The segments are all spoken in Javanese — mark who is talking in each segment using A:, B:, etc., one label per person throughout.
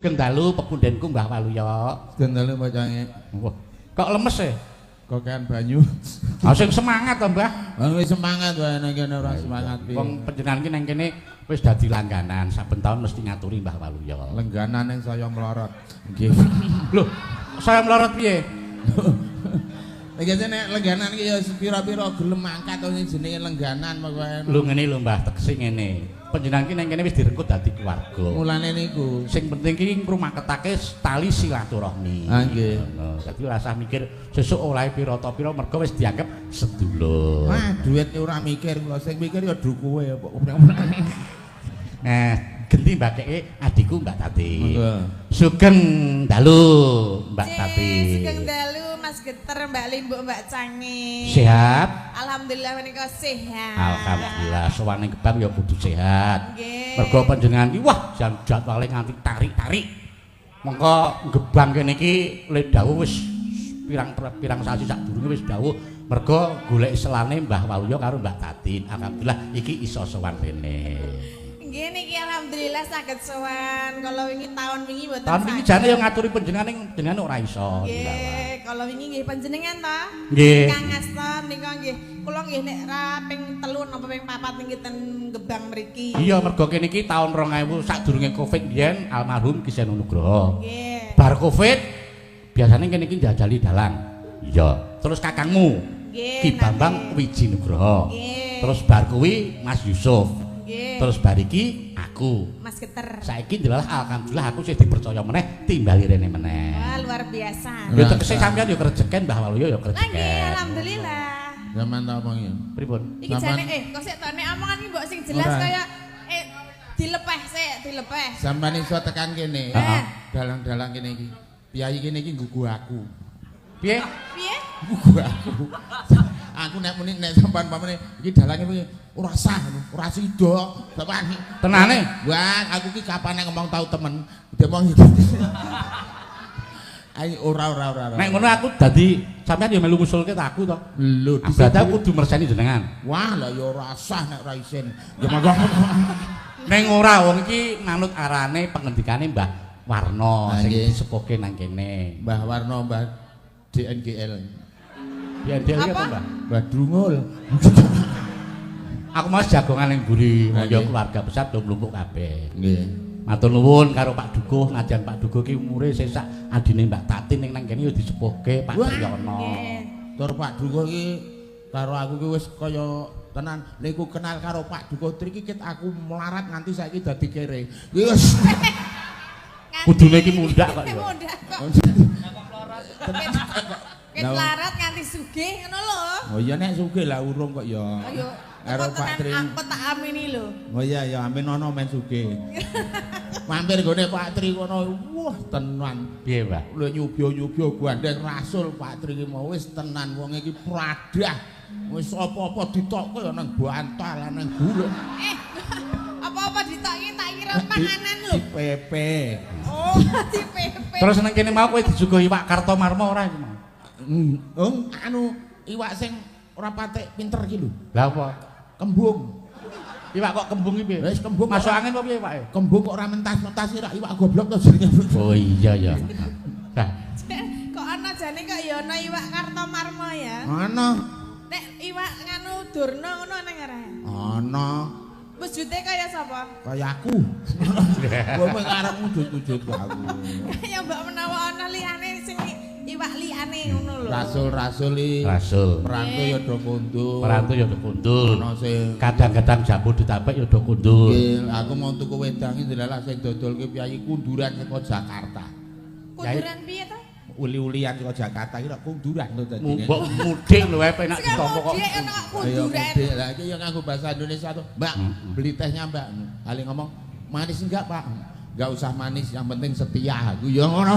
A: Gendalu pepundenku Mbah Waluya.
B: Gendalu pacange.
A: Kok lemes e?
B: Kokean banyu.
A: Sing semangat to, Mbah.
B: Wis semangat wae nang kene ora semangat piye.
A: Wong panjenengan ki nang kene wis dadi langganan, saben taun mesti ngaturi Mbah Waluya.
B: Lengganan ning saya melorot.
A: Nggih. Lho, saya melorot piye?
B: Nek nek lengganan ki ya pira-pira gelem angkat to sing jenenge lengganan pokoke.
A: Lho ngene lho Mbah, tegese ngene. Panjenengan ki nang kene wis direkrut dadi keluarga.
B: Mulane niku.
A: Sing penting ki ngrumaketake tali silaturahmi.
B: Ah nggih.
A: Dadi ora usah mikir sesuk olahe pira ta pira mergo wis dianggep sedulur.
B: Wah, duit ora mikir kula, sing mikir ya duku kowe apa.
A: Nah, genti mbakeke adikku Mbak Tati.
B: Monggo.
A: Sugeng dalu Mbak Tati.
C: Sugeng dalu Mas Geter, Mbak Limbuk, Mbak Cangi.
A: Sehat?
C: Alhamdulillah menika sehat.
A: Alhamdulillah, sowane gebang ya kudu sehat.
C: Nggih.
A: Mergo panjenengan ki wah jadwale nganti tarik-tarik. Mengko gebang kene iki le dawuh wis pirang sasi sadurunge wis dawuh mergo golek selane Mbah Waluya karo Mbak Tatin. Alhamdulillah iki iso sowan rene.
C: Nggih niki alhamdulillah saged sowan. Kala wingi taun wingi mboten.
A: Tahun wingi jane yo ngaturi panjenengan ning jenengan ora iso.
C: Nggih, kala wingi nggih panjenengan to.
A: Nggih.
C: Kang Aston nika nggih. Kula nggih nek ra ping 3 napa ping 4 niki ten Gebang mriki.
A: Iya, mergo kene iki taun 2000 sadurunge Covid biyen almarhum Kisen Nugroho.
C: Nggih.
A: Bar Covid biasanya kene iki njajali dalang. Iya. Terus kakangmu
C: Nggih.
A: Ki Bambang Wiji Nugroho.
C: Nggih.
A: Terus bar kuwi Mas Yusuf.
C: Nggih.
A: Terus bar iki aku.
C: Mas Geter.
A: Saiki ndelah alhamdulillah aku sih dipercaya meneh timbali rene meneh.
C: Wah, luar biasa.
A: Yo tekese sampean yo kerjeken Mbah Waluya yo
C: Lah nggih,
A: kerjeken.
C: alhamdulillah.
B: Zaman ta omongi.
A: Pripun?
C: Iki jane kok sik to nek omongan iki mbok sing jelas
B: Ora.
C: kaya dilepeh sik, dilepeh.
B: Sampeyan iso tekan kene.
A: Heeh.
B: Dalang-dalang kene iki. Piyai kene iki nggugu aku.
A: Piye?
C: Piye?
B: Nggugu aku. Aku nek muni nek sampean pamane iki dalange piye? Ora sah, ora sida. Sampeyan.
A: Tenane?
B: Wah, aku ki kapan nek ngomong tau temen. Demong iki. Ayo ora.
A: Nek ngono aku dadi sampean yo melu ngusulke ta aku to.
B: Lho,
A: Berarti aku kudu mersani jenengan.
B: wah lah ya ora sah nek ora isin. Ya monggo.
A: Neng ora wong iki manut arane pengendikane Mbah Warna sing
B: Nggih.
A: disepuhke nang kene.
B: Mbah Warno, Mbah DNGL.
A: Ya dia
C: Apa?
A: apa Mbah?
B: Mbah Drungul.
A: Aku mau jagongan ning mburi,
B: Nggih.
A: moyo keluarga besar do mlumpuk kabeh.
B: Nggih.
A: Matur nuwun karo Pak Dukuh, ngajan Pak Dukuh ki umure sesak adine Mbak Tatin ning nang kene yo disepuhke Pak
B: Wah.
A: Triyono.
C: Nggih.
B: Tur Pak Dukuh iki karo aku ki wis kaya tenan. Niku kenal karo Pak Dukuh Tri iki ket aku melarat nganti saiki dadi kere. Wis.
A: Kudune iki mundak kok yo.
C: Mundak kok. Ket
B: Lah,
C: larat nganti sugih ngono lho.
B: Oh iya nek sugih lah urung kok ya.
C: Ayo.
B: Karo Pak Tri.
C: Aku tak amini lho.
B: Oh iya ya amin ono men sugih. Mampir gone Pak Tri kono. Wah, tenan.
A: Piye, Mbah?
B: Lho nyubyo-nyubyo gandeng rasul Pak Tri ki mau wis tenan wong iki pradah. Wis apa-apa ditokke ya nang bantal nang gulung.
C: Apa-apa ditoki tak kira panganan lho.
B: Pepe.
C: Oh, di pepe.
A: Terus nang kene mau kowe disuguhi Pak Kartomarmo ora iki, Mas?
B: Anu iwak sing ora patek pinter iki lho.
A: Lah apa?
B: Kembung.
A: Iwak kok kembung iki piye?
B: Wis kembung
A: Masuk
B: ora-
A: angin apa piye, Pak?
B: Kembung kok ora mentas-mentas ora iwak goblok to jenenge.
A: Oh iya ya. Nah,
C: Kok ana jane kok ya ana iwak Kartomarmo ya.
B: Ana.
C: Nek iwak nganu Durna ngono ana ora?
B: Ana
C: Wujude kaya sapa?
B: kaya aku. Kowe mung arepmu wujud-wujud aku.
C: Ya mbak menawa ana liyane sing iwak liyane ngono lho.
B: Rasul-rasul iki
A: rasul.
B: perantu ya do kundul.
A: Perantu ya do kundul.
B: Ana sing
A: Kadang-kadang jambu ditapek ya do kundul.
B: Nggih, aku mau tuku wedang iki ndelala sing dodolke piyai kunduran saka Jakarta.
C: Kunduran piye to?
B: Uli-ulian saka Jakarta iki kok kunduran to dadine.
A: Mbok mudik lho wae penak ditompo kok.
C: Dia ana
B: Ayo
C: kunduran.
B: mudik lah iki ya nganggo bahasa Indonesia to. Mbak, beli tehnya Mbak. Ali ngomong, "Manis enggak, Pak?" Enggak usah manis, yang penting setia. Aku ya ngono.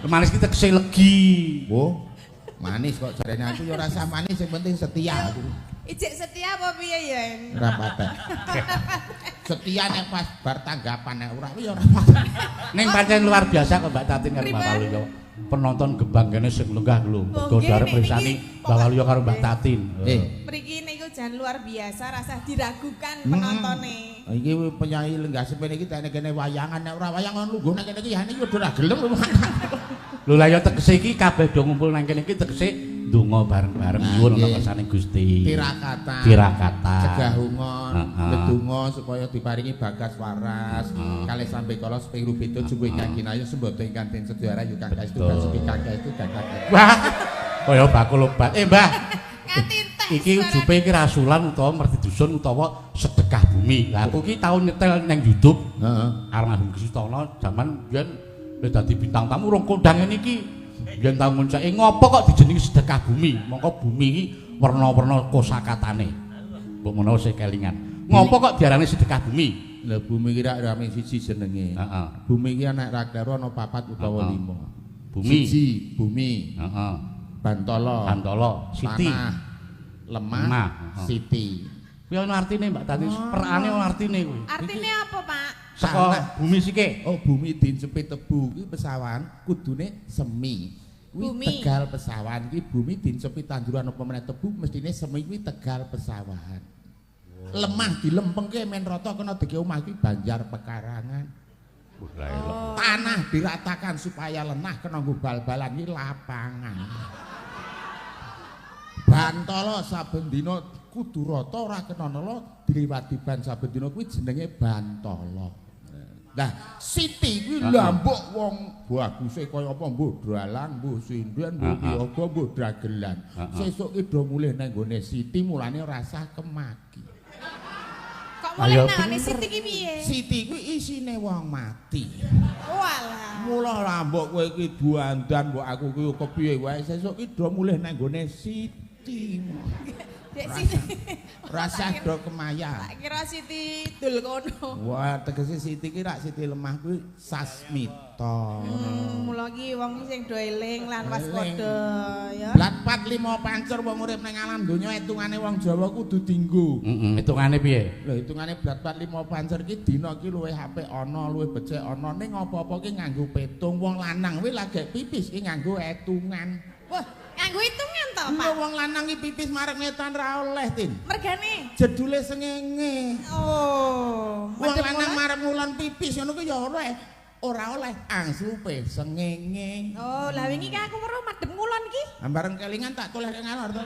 A: Manis kita kese legi.
B: Oh, manis kok jarene aku ya rasa manis yang penting setia aku.
C: Ijek setia apa piye ya?
B: Ora patek. Setia nek pas bar tanggapan nek ora ya ora patek.
A: Ning pancen luar biasa kok Mbak Tatin karo Mbak Waluya. Penonton gebang kene sing lenggah lho. Mergo
C: nggih,
A: arep
C: nek
A: prisani
C: niki
A: Mbak Waluya karo Mbak Tatin.
B: Eh,
C: Mriki niku jan luar biasa, rasa diragukan penontonnya.
B: Iki penyanyi lenggah sepen iki tekne kene wayangan nek ora wayangan lungguh nek kene iki ya iki udah gelem.
A: Lho lah ya tegese iki kabeh do ngumpul nang kene iki tegese ndonga bareng-bareng nyuwun ana kersane Gusti.
B: Tirakatan. Cegah ungon, ndedonga supaya diparingi bagas waras. Kalih sampe kala sepiru beda jumbuh ingkang kinayu sembodo ingkang den sedaya rayu kang kaestu basuki kang kaestu kakak.
A: Wah, kaya bakul obat. Mbah.
C: Nganti entek.
A: Iki ujupe iki rasulan utawa merti dusun utawa sedekah bumi. Lah aku iki tau nyetel nang YouTube.
B: Heeh.
A: Almarhum Gusti Tono zaman biyen wis dadi bintang tamu rong kondang ngene iki. Biyen tau nguncake ngopo kok dijenengi sedekah bumi? Mongko bumi iki werna-werna kosakatane. Mbok menawa sing kelingan. Ngopo kok diarani sedekah bumi?
B: Lah bumi ki rak rame siji jenenge.
A: Heeh.
B: Bumi ki ana raktara ana 4 utawa 5.
A: Bumi.
B: Siji, bumi.
A: Heeh.
B: Bantala.
A: Bantala, Siti.
B: Tanah, lemah, Siti.
A: Kuwi ana artine Mbak Tati, perane ana artine kuwi.
C: Artinya apa, Pak?
A: Saka bumi sike.
B: Oh, bumi dincepit tebu ki pesawan kudune semi.
C: Bumi.
B: Kuwi Tegal Pesawan ki bumi dincepit tanduran apa meneh tebu mestine semi kuwi Tegal Pesawan. Lemah dilempengke men rata kena dike omah ki Banjar Pekarangan. Tanah diratakan supaya lenah kena nggo bal-balan ki lapangan. Bantala saben dina kudu rata ora kena nela diliwati ban saben dina kuwi jenenge Bantala. Nah, Siti kuwi lambuk wong baguse kaya apa mbuh dalang, mbuh sinden, mbuh yoga, mbuh dragelan. Sesuk ki do mulih nang gone Siti mulane rasah kemaki.
C: Kok mulai nangane Siti ki piye?
B: Siti kuwi isine wong mati.
C: Walah.
B: Mula lambuk kowe iki duandan mbok aku ki kepiye wae sesuk ki do mulih nang gone Siti.
C: Dek Siti.
B: Rasah do kemaya.
C: Tak kira Siti dul kono.
B: Wah, tegese Siti ki rak Siti lemah kuwi Sasmita.
C: Mula ki wong sing do eling lan waspada ya.
B: Blat 4 5 pancur wong urip ning alam donya hitungane wong Jawa kudu dienggo.
A: Hitungane piye?
B: Lho hitungane blat 4 5 pancur ki dina ki luwih apik ana, luwih becik ana ning apa-apa ki nganggo petung. Wong lanang kuwi lagi pipis ki nganggo etungan.
C: Wah, nganggo hitungan to, Pak?
B: Lho wong lanang ki pipis marek ngetan ra oleh, Tin.
C: Mergane.
B: Jedule sengenge.
C: Oh,
B: Wong lanang marek ngulon pipis ngono ku ya ora oleh angsupe sengenge.
C: Oh, lah wingi ki aku weruh madhep ngulon ki.
B: Bareng kelingan tak toleh ke ngalor to.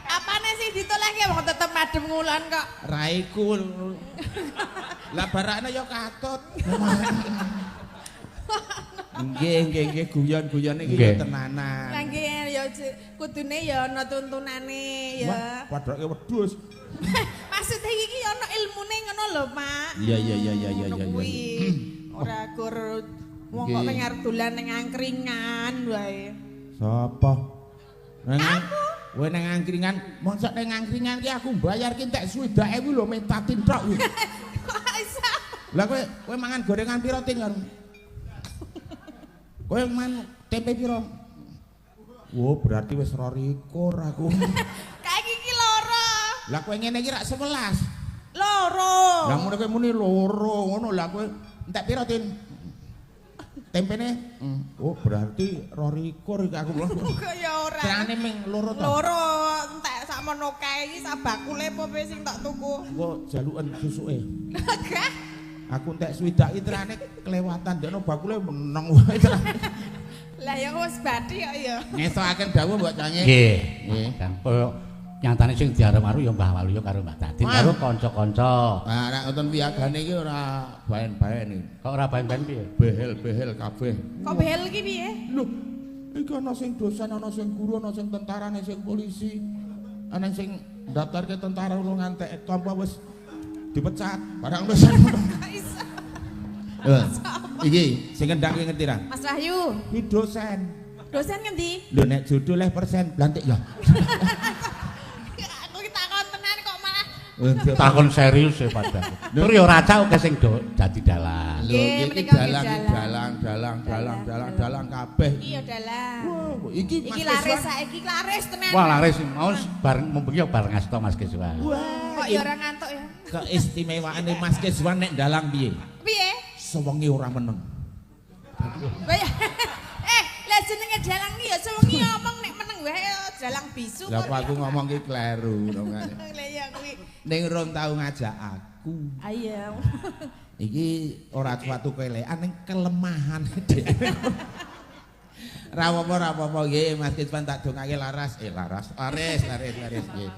C: Apane sih ditolehke wong tetep madhep ngulon kok.
B: Raiku. Lah barakne ya katut. Nggih guyon-guyon iki tenanan.
C: Lah nggih ya kudune ya ana tuntunane ya.
B: Padake wedhus.
C: Maksud iki ana ilmune ngono lho, Pak.
B: Iya.
C: Ora gur wong kok pengen arep dolan ning angkringan wae.
B: Sapa? Kowe nang angkringan, mosok nang angkringan ki aku mbayar ki entek 20.000 lho mentatin tok.
C: Kok iso?
B: Lah kowe mangan gorengan piro Tin karo? Kowe mangan tempe piro? Wo berarti wis 22 aku.
C: Kae iki loro.
B: Lah kowe ngene iki rak 11.
C: Loro.
B: Lah mun kowe muni loro ngono lah kowe entek piro Tin? Tempene? Oh berarti 22 iki aku lho.
C: Kok ya ora.
B: Terane ming loro to.
C: Loro entek sakmono kae iki sak bakule apa sing tak tuku.
B: Engko jaluken susuke.
C: Gak.
B: Aku entek swidak iki terane kelewatan dekno bakule meneng wae terane.
C: Lah ya wis bathi kok ya.
B: Ngesokaken dawuh mbok Cange.
A: Nggih. Dan koyo nyatane sing diarep-arep ya Mbah Waluyo karo Mbak Tatin karo kanca-kanca.
B: Nah, nek ngoten piyagane iki ora baen-baen iki.
A: Kok ora baen-baen piye?
B: Behel-behel kabeh.
C: Kok behel iki piye?
B: Lho, iki ana sing dosen, ana sing guru, ana sing tentara, ana sing polisi. Ana sing daftarke tentara lu ngantek tanpa wis dipecat. Barang wis ngono. Iki sing kendhake ngerti ra?
C: Mas Rahyu,
B: Iki dosen.
C: dosen ngendi?
B: Lho nek judul leh persen blantik ya.
C: Aku ki takon tenan kok malah
A: Takon serius ya padha. Tur ya ora cak oke sing dadi dalang.
B: Lho iki dalang kabeh.
C: Iya dalang.
B: Wow, iki
C: Iki laris saiki laris tenan.
A: Wah laris mau bareng mumpung ya bareng asto Mas Keswan.
C: Kok ya ora ngantuk ya?
B: Keistimewaane Mas Keswan nek dalang piye?
C: Piye?
B: Sewengi ora meneng.
C: Lah jenenge dalang ki ya sewengi ngomong nek meneng wae jalang bisu.
B: Lah aku ngomong ki kleru to kan.
C: Lah ya kuwi.
B: Ning rong tau ngajak aku.
C: Ayo.
B: Iki ora suatu kelekan ning kelemahan dhewe. Ra apa-apa nggih Mas Kispan tak dongake laras. Laris nggih.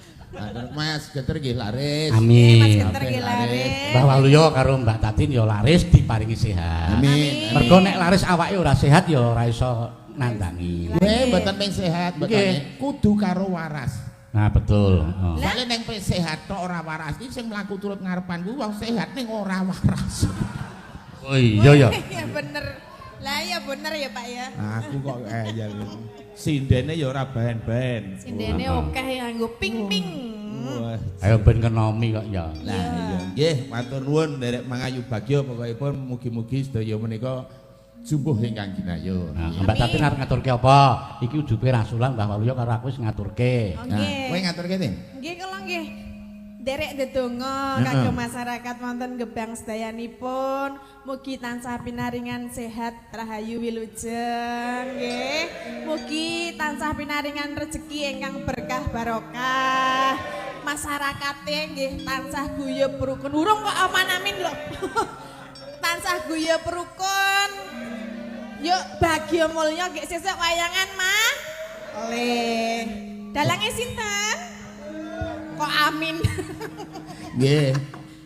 B: Mas Geter nggih laris.
A: Amin.
C: Mas Geter nggih laris.
A: Mbah Waluyo karo Mbak Tatin ya laris diparingi sehat.
B: Amin.
A: Mergo nek laris awake ora sehat ya ora iso nandangi.
B: Kowe mboten ping sehat mboten kudu karo waras.
A: Nah betul. Oh.
B: Soale ning ping sehat tok ora waras iki sing mlaku turut ngarepan ku wong sehat ning ora waras.
A: Oh iya ya.
C: Iya bener. Lah ya bener ya Pak ya.
B: Aku kok ya sindene ya ora bahan-bahan.
C: Sindene akeh nganggo ping-ping.
A: Ayo ben kenomi kok ya.
B: Lah iya. Nggih, matur nuwun nderek mangayu bagya pokokipun mugi-mugi sedaya menika jumbuh ingkang ginayu.
A: Nah, Mbak Tatin arep ngaturke apa? Iki ujupe rasulan Mbah Waluyo karo aku wis ngaturke.
C: Nggih.
B: Kowe ngaturke ten?
C: Nggih kula nggih. Derek dedonga kagem masyarakat wonten Gebang sedayanipun mugi tansah pinaringan sehat rahayu wilujeng nggih. Mugi tansah pinaringan rezeki ingkang berkah barokah. Masyarakate nggih tansah guyub rukun. Urung kok aman amin lho. Tansah guyub rukun. Yuk bagya mulya nggih sesuk wayangan mah. Oleh. Dalange sinten? Kok amin.
B: Nggih.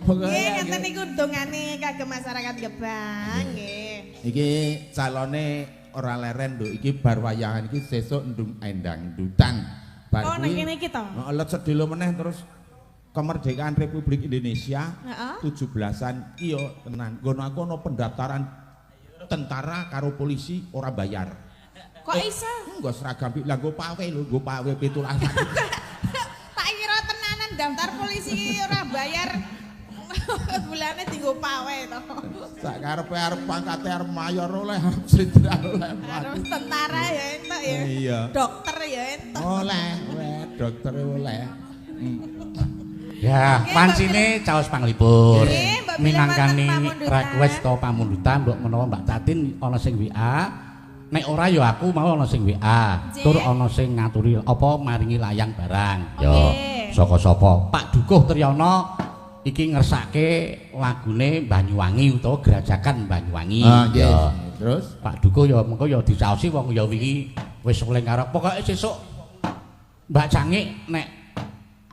C: Nggih, ngeten niku dongane kagem masyarakat Gebang nggih.
B: Iki calone ora leren lho, iki bar wayangan iki sesuk ndung endang dutan.
C: Oh, nang kene iki to.
B: Heeh, let sedelo meneh terus kemerdekaan Republik Indonesia.
C: Heeh.
B: 17-an iya tenan. Ngono aku ana pendaftaran tentara karo polisi ora bayar.
C: Kok iso?
B: Nggo seragam lah nggo pawe lho, nggo pawe 17.
C: Tak kira tenanan daftar polisi ora bayar. Bulane dienggo pawe to.
B: Sak karepe arep pangkate arep mayor oleh jenderal oleh.
C: Harus tentara ya entuk ya.
B: Iya.
C: Dokter ya entuk.
B: Oleh, dokter oleh.
A: Ya, pancine caos panglipur.
C: Nggih, Mbak Bila
A: Minangkani
C: wonten pamundutan.
A: request to pamundutan mbok menawa Mbak Tatin ana sing WA. Nek ora ya aku mau ana sing WA.
C: Nggih.
A: Tur ana sing ngaturi apa maringi layang barang. Ya,
C: Nggih.
A: saka sapa? Pak Dukuh Triyono iki ngersake lagune Banyuwangi utawa Grajakan Banyuwangi.
B: Ah, nggih.
A: Ya.
B: Terus
A: Pak Dukuh ya mengko ya dicaosi wong ya wingi wis oleh karo pokoke sesuk Mbak Cangik nek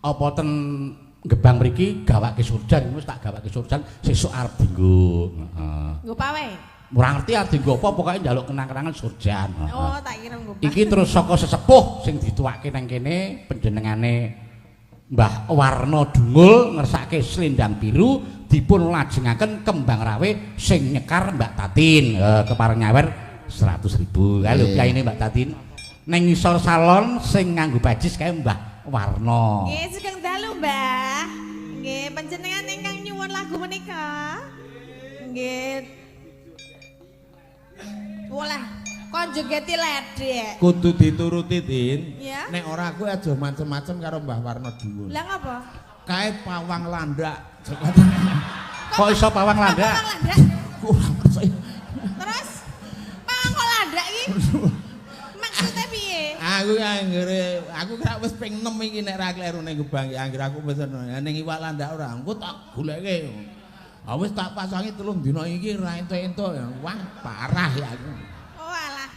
A: apa ten Gebang mriki gawake surjan wis tak gawake surjan sesuk arep dienggo. Heeh.
C: Nggo pawe.
A: Ora ngerti arep dienggo apa pokoke njaluk kenang-kenangan surjan. Heeh.
C: Oh, tak kira nggo.
A: Iki terus saka sesepuh sing dituwake nang kene panjenengane Mbah Warna Dungul ngersake slendang biru dipun lajengaken kembang rawe sing nyekar Mbak Tatin kepareng nyawer 100.000. Kalau kiyaine Mbak Tatin ning ngisor salon sing nganggo bajis kae Mbah Warna.
C: Nggih, sugeng dalu, Mbah. Nggih, panjenengan ingkang nyuwun lagu menika. Nggih. Walah, konjugeti ledek.
B: kudu dituruti Tin.
C: Ya.
B: Nek ora aku aja macem-macem karo Mbah Warna Dungul.
C: Lah ngapa?
B: Kae pawang landak.
A: Kok iso pawang landak?
C: Pawang landak.
B: Kurang percaya.
C: Terus pawang kok landak iki? Maksudnya piye?
B: Aku kira wis ping 6 iki nek ra kleru ning Gebang anggere aku pesen ning iwak landak ora. Engko tak goleke. Ah wis tak pasangi 3 dina iki ra entuk-entuk. Wah, parah ya aku.
C: Oh alah.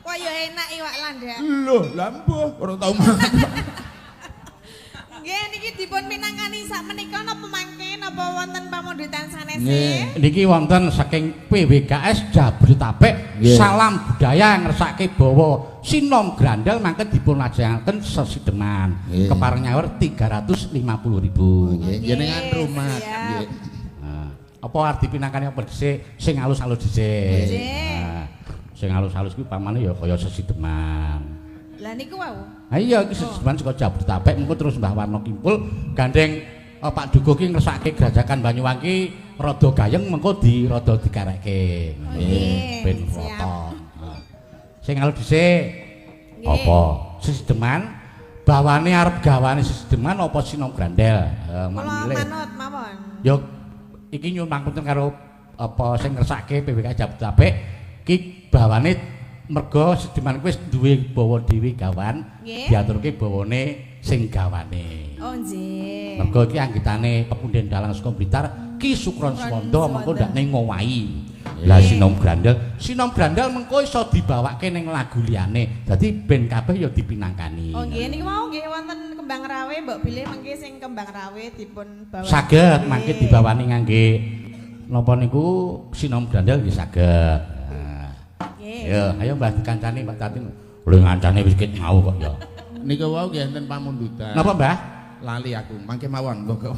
C: Kok ya enak iwak landak.
B: Lho, lah mbuh ora tau mangan.
C: Nggih niki dipun pinangkani sakmenika napa mangke napa wonten pamundutan sanes?
B: Nggih.
A: Niki wonten saking PWKS Jabodetabek
B: Nggih.
A: salam budaya ngersake bawa sinom grandel mangke dipun lajengaken sesideman
B: Nggih.
A: kepareng nyawer 350.000.
B: Nggih, jenengan rumah.
C: siap.
B: Nggih.
A: Nah, apa arti pinangkane apa dhisik sing halus-halus dhisik.
C: Nggih.
A: Nah, sing halus-halus kuwi pamane ya kaya sesideman.
C: Lah niku wau.
A: Ha iya iki sesideman saka Jabodetabek mengko terus Mbah Warna Kimpul gandeng Pak Dukuh ki ngersake Grajakan Banyuwangi rada gayeng mengko rada dikarekke.
C: Nggih,
A: Ben
C: siap.
A: rata. Nah. Sing halus dhisik
C: Nggih.
A: apa? Sesideman bawane arep gawane sesideman apa sinom grandel?
C: Kula
A: Manggile.
C: manut mawon.
A: Yo iki nyuwun pangapunten karo apa sing ngersake PWK Jabodetabek ki bawane mergo sediman kuwi wis duwe bawa dhewe gawan,
C: Nggih.
A: diaturke bawane sing gawane.
C: Oh nggih.
A: Mergo iki anggetane Pepunden Dalang saka Blitar Ki Sukron Swanda mengko ndak ning ngowahi. Lah Sinom Grandel mengko iso dibawake ning lagu liyane. Dadi ben kabeh ya dipinangkani.
C: Oh nggih niki mau nggih wonten kembang rawe mbok bilih mengki sing kembang rawe dipun bawa.
A: Saged mangke dibawani ngangge napa niku Sinom Grandel nggih saged.
C: Nggih.
A: Ya, ayo Mbah dikancani Mbak Tati. Lho ngancane wis ket mau kok ya.
B: Niku wau nggih enten pamundutan.
A: Napa Mbah?
B: Lali aku, mangke mawon kok.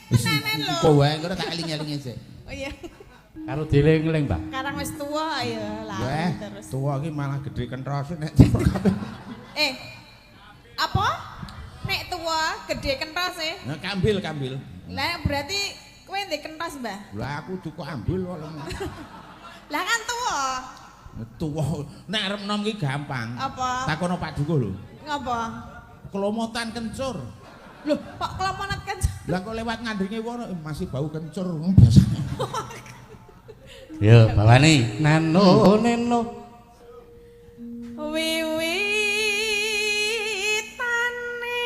C: Tenanan lho.
B: Kok wae kok tak eling-elinge sik.
C: Oh iya.
A: Karo dieling-eling, Mbah.
C: Karang wis tuwa ya
B: Weh,
C: lali terus.
B: tuwa iki malah gedhe kentrose nek
C: Apa? Nek tuwa gede kentos e.
B: Nah, kambil.
C: Lah berarti kowe ndek kentos, Mbah.
B: Lah aku duku ambil kok.
C: Lah kan tuwa.
B: Tuwa nek arep nom iki gampang.
C: Apa?
B: Takono Pak Dukuh lho.
C: Ngapa?
B: Kelomotan kencur.
C: Loh, kok kelomonat kan?
B: Lah kok lewat ngandringe kono masih bau kencur biasane.
A: Yo, bawani nano neno.
C: Wiwitane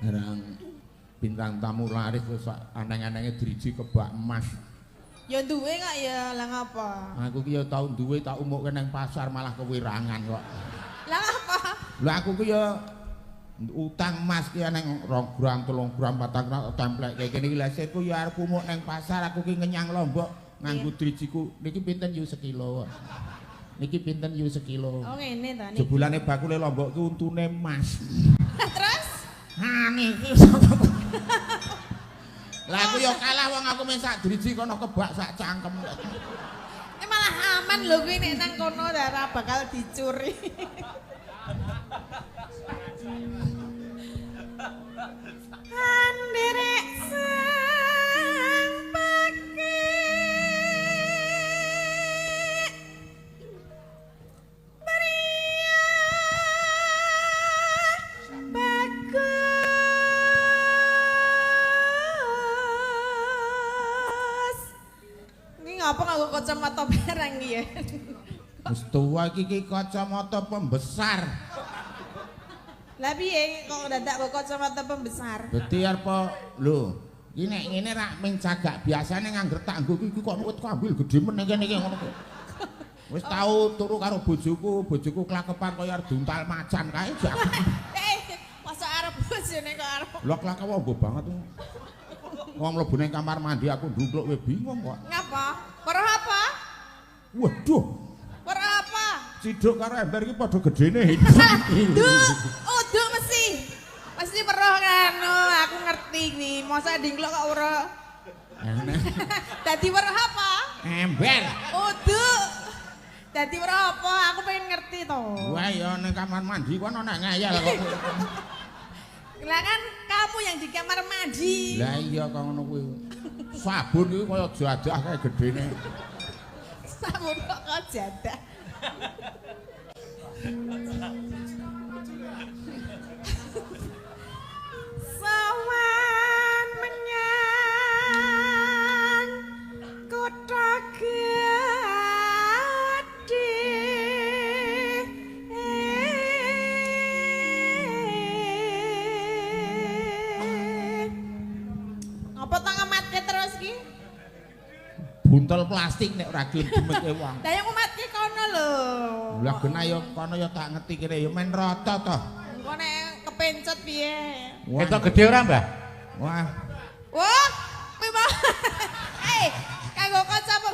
B: Arang bintang tamu laris wis aneng-anenge driji kebak emas.
C: ya duwe kok ya, lah ngapa?
B: Aku ki ya tau duwe tak umukke nang pasar malah kewirangan kok.
C: Lah ngapa?
B: Lah aku ki ya utang emas ki nang 2 gram 3 gram 4 gram templek kayak kene iki lha seku ya arep umuk nang pasar aku ki ngenyang Lombok nganggo drijiku niki pinten yu sekilo. Niki pinten yu sekilo.
C: Oh ngene to niki.
B: Jebulane bakule Lombok ki untune emas.
C: Terus?
B: Ha niki. Lah aku ya kalah wong aku men sak driji kono kebak sak cangkem.
C: Ini malah aman lho kuwi nek nang kono ora bakal dicuri. Anderek sang pake beria bagus. Ini ngapa nganggo kacamata barang iki ya?
B: Wis tuwa iki kacamata pembesar.
C: Lah piye kok dadak kok kacamata pembesar?
B: Dadi arep lho, iki nek ngene rak ming cagak biasane ngangger tanggo iki kok wit ambil gedhe meneh kene iki ngono kok. Wis tau turu karo bojoku klakepan kaya arep duntal macan kae jak.
C: Masa arep bojone kok arep.
B: Lho klakep ombo banget. Wong mlebu ning kamar mandi aku ndrukluk we bingung kok.
C: Ngapa? Weruh apa?
B: Waduh,
C: Weruh apa?
B: ciduk karo ember iki padha gedene.
C: Uduk mesti. Mesti weruh kan. Aku ngerti kuwi. Masa dingklok kok weruh. Dadi weruh apa?
B: Ember.
C: Uduk. Dadi weruh apa? Aku pengen ngerti to.
B: Wah ya ning kamar mandi kono nek ngayal kok.
C: Lah kan kamu yang di kamar mandi.
B: Lah iya kok ngono kuwi. Sabun iki kaya jadah kae gedene.
C: Sabun kok jadah. Sawan menyang kota gede. Ngapa tak ngematke terus ki?
B: Buntel plastik nek ora gelem dimeke wong.
C: Lah yang ngematke kono lho.
B: Lah gena ya kono ya tak ngerti kene ya men rata to.
C: Engko nek kepencet piye?
A: Ketok gede ora, Mbah?
B: Wah,
C: Wah, memang. Kanggo kaca apa?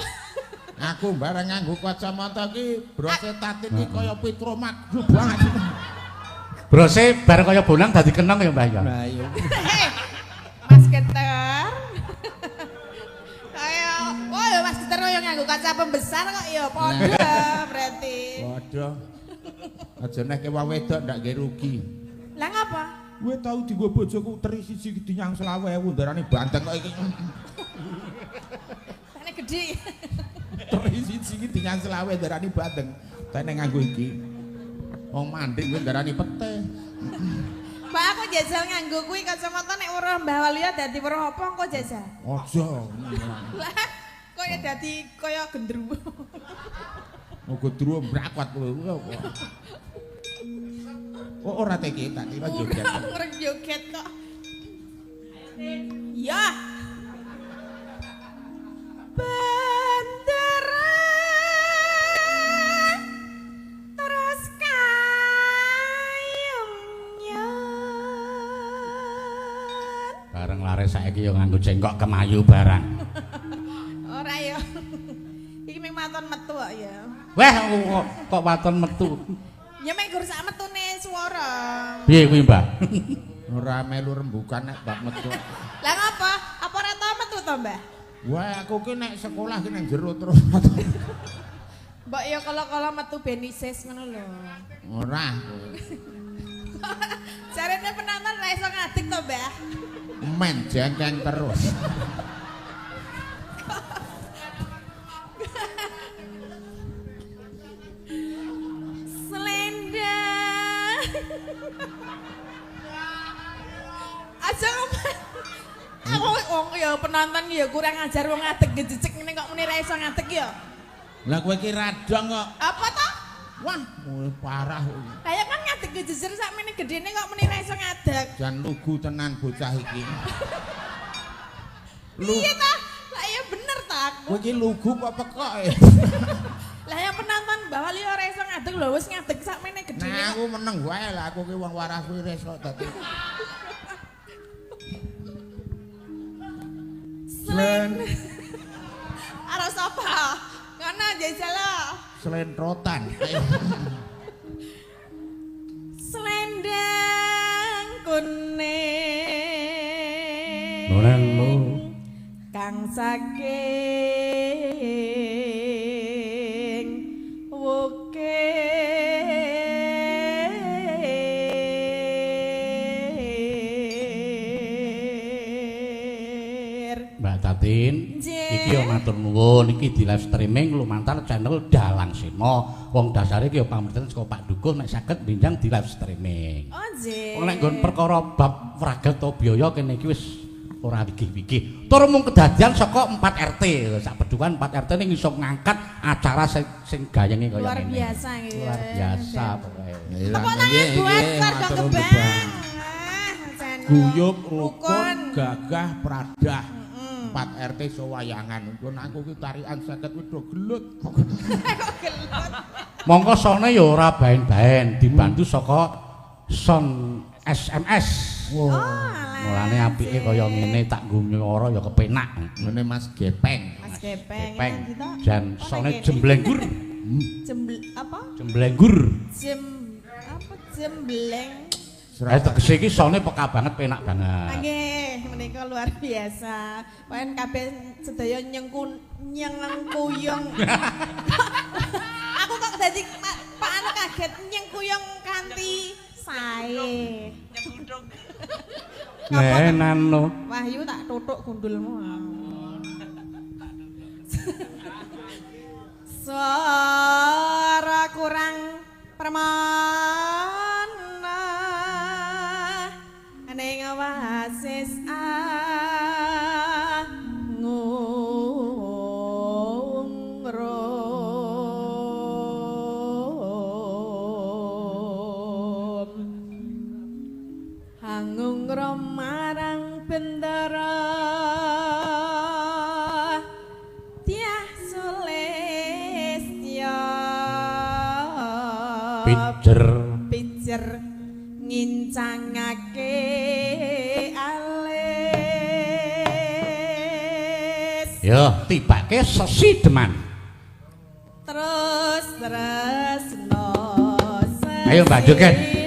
B: aku bareng nganggo kacamata ki brose tatin ki kaya Petromax banget.
A: Brose bar kaya bonang dadi kenong ya, Mbah ya.
B: Lah iya.
C: Mas Geter. Kayak, wah ya Mas Geter yang nganggo kaca pembesar kok ya padha berarti.
B: Waduh. Aja nek kewa wedok ndak nggih rugi.
C: Lah ngapa?
B: Kowe tau dienggo bojoku teri siji dinyang 20.000 ndarane banteng kok iki.
C: Tane gede.
B: Teri siji iki dinyang 20.000 ndarane banteng. Tene nganggo iki. Wong mandek kowe ndarane pete.
C: Mbak aku jajal nganggo kuwi kacamata nek weruh Mbah Walia dadi weruh apa engko jajal?
B: Aja.
C: Lah Kaya dadi kaya gendruwo.
B: Oh gendruwo mbrakwat kowe. Oh ora teke tak kira joget.
C: Ngreng joget kok. Ya. Bendera terus kayumnya.
A: Bareng laris saiki yo nganggo jengkok kemayu barang.
C: Ora ya. Iki mung maton metu kok ya.
A: Weh kok waton metu.
C: Ya mek gur sak metune swara.
A: Piye kuwi, Mbah?
B: Ora melu rembukan nek bab metu.
C: Lah ngapa? Apa ora tau metu to, Mbah?
B: Wah, aku ki nek sekolah ki nang jero terus.
C: Mbok ya kala-kala metu benisis ngono lho.
B: Ora.
C: Jarene penonton ra iso ngadeg to, Mbah?
B: Men jengkeng terus.
C: Selendang. Aja ngomong. Aku wong ya penonton ya kurang ajar wong ngadeg gejecek ngene kok muni ra iso ngadeg ya.
B: Lah kowe ki radang kok.
C: Apa to?
B: Wah, parah.
C: Lah ya kan ngadeg gejejer sakmene gedene kok muni ra iso ngadeg.
B: Jan lugu tenan bocah iki.
C: Piye ta? Lah ya bener ta aku.
B: Kowe ki lugu apa pekoke?
C: Lah yang penonton bahwa li ora iso ngadeg lho wis ngadeg sakmene gedene.
B: Nah, aku meneng wae lah aku ki wong waras kuwi iso dadi. Slen
C: Aras apa? Ngono jajal lo.
B: Slentrotan. Ayo.
C: Selendang kuning.
A: Kuning lho.
C: Kang saking wukir.
A: Mbak Tatin, iki yo matur nuwun iki di live streaming lumantar channel Dalang Sena. Wong dasare iki yo pamrenten saka Pak Dukuh nek saged benjang di live streaming.
C: Oh nggih.
A: Nek nggon perkara bab Wragatobiyaya kene iki wis ora wigih-wigih. Tur mung kedadian saka 4 RT. Sak Bedukan 4 RT ning iso ngangkat acara sing gayenge kaya
C: Luar
A: ngene.
C: biasa gitu.
A: Luar biasa pokoke.
C: Tepuk tangan buat keluarga Gebang.
B: Guyub, rukun, gagah, pradah. 4 RT sewayangan. Engko aku ki tarikan 50 wis do gelut.
C: Kok gelut.
A: Mongko sone ya ora baen-baen dibantu saka son SMS.
C: Oh,
A: Mulane apike kaya ngene tak nggo nyoro ya kepenak.
B: Ngene Mas Gepeng.
C: Mas Gepeng.
A: Gepeng.
C: enak gitu.
A: Jan sone jemblenggur.
C: Apa?
A: Jemblenggur.
C: Jembleng.
A: Tegese iki sone peka banget, penak banget.
C: Nggih, menika luar biasa. Wen kabeh sedaya nyengkuyung. Aku kok dadi Pak Anu kaget nyengkuyung kanthi sae. Nyengkudung.
A: Nenan lo.
C: Wahyu tak tutuk gundulmu. Suara kurang permana ning wasis angungrom marang bendera Tiah Sulistya pijer ngincangake alis.
A: Yo, tibake Sesi Deman.
C: Terus no.
A: Ayo Mbak Joget.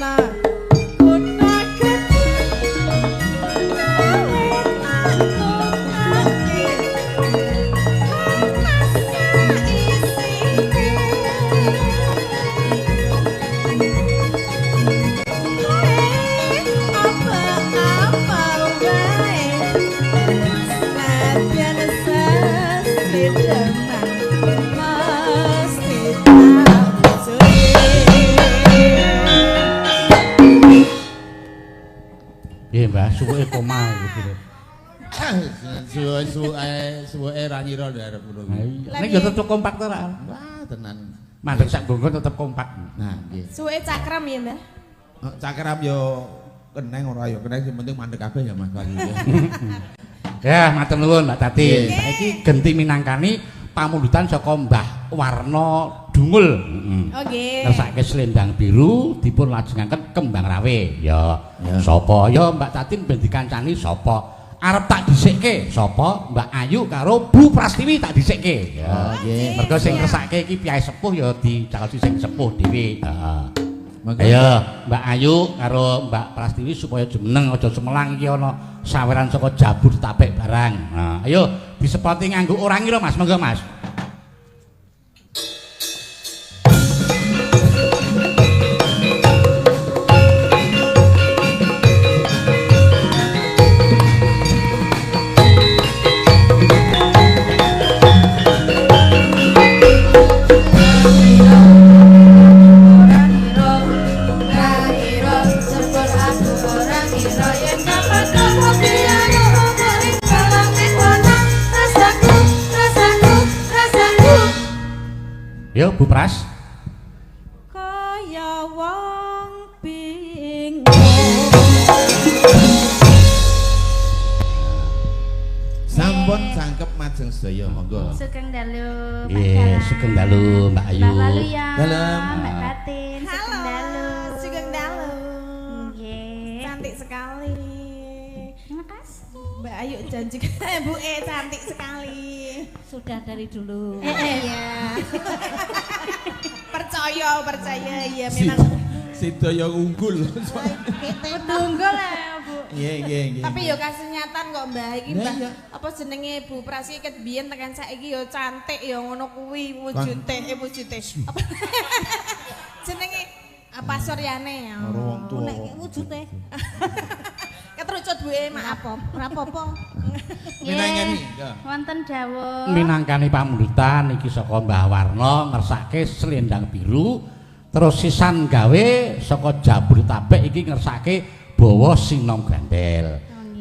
C: Gawena kuna gede gawena tukake masa isine apa-apa wae senajan sesedeman mesti tak suwe.
A: Iya mbah, suwe koma gitu.
B: Suwe ra ngira arep ngono.
A: Nek yo tetep kompak to ra.
B: Wah, tenan.
A: Mandeg sak gonggon tetep kompak.
B: Nah, nggih.
C: Suwe cakram ya, Mbah?
B: Cakram yo keneng ora yo keneng sing penting mandeg kabeh ya Mas Wali.
A: Ya, matur nuwun Mbak Tati. Saiki genti minangkani pamundutan saka Mbah Warna Dungul.
C: Oh nggih.
A: Ngersake slendang biru dipun lajengaken kembang rawe. Ya, sapa? Ya Mbak Tati ben dikancani sapa? Arep tak dhisikke sapa? Mbak Ayu karo Bu Prastiwi tak dhisikke. Ya, nggih. Mergo sing ngersake iki piyai sepuh ya dicakosi sing sepuh dhewe. Heeh. Ayo Mbak Ayu karo Mbak Prastiwi supaya jumeneng aja semelang iki ana saweran saka jabur tapek barang. Nah, ayo disepoti nganggo orang ngira Mas, monggo Mas. Yo Bu Pras.
C: Kaya wong bingung.
B: Sampun sangkep majeng sedaya monggo.
D: Sugeng dalu.
A: Nggih, sugeng dalu Mbak Ayu.
D: Mbak Lalu ya.
B: Dalam.
D: Mbak Tatin, sugeng dalu.
C: Sugeng dalu.
D: Nggih.
C: Cantik sekali.
D: Terima kasih.
C: Mbak Ayu janji Bu cantik sekali.
D: Sudah dari dulu.
C: Iya. percaya ya memang.
B: Sedaya unggul.
D: Tunggal ya, Bu.
B: Nggih.
C: Tapi yo kasunyatan kok Mbah iki
B: Lah,
C: Mbah.
B: iya.
C: Apa jenenge Bu Prasi ket biyen tekan saiki yo cantik yo ngono kuwi wujude wujude. Apa jenenge apa Suryane ya.
B: Karo wong tuwa.
C: Nek wujude. Ketrucut Bu maaf ora apa-apa.
B: Minangkani.
D: Wonten dawuh.
A: Minangkani pamundutan iki saka Mbah Warna ngersake slendang biru terus sisan gawe saka jabur tapek iki ngersake bawa sinom grandel.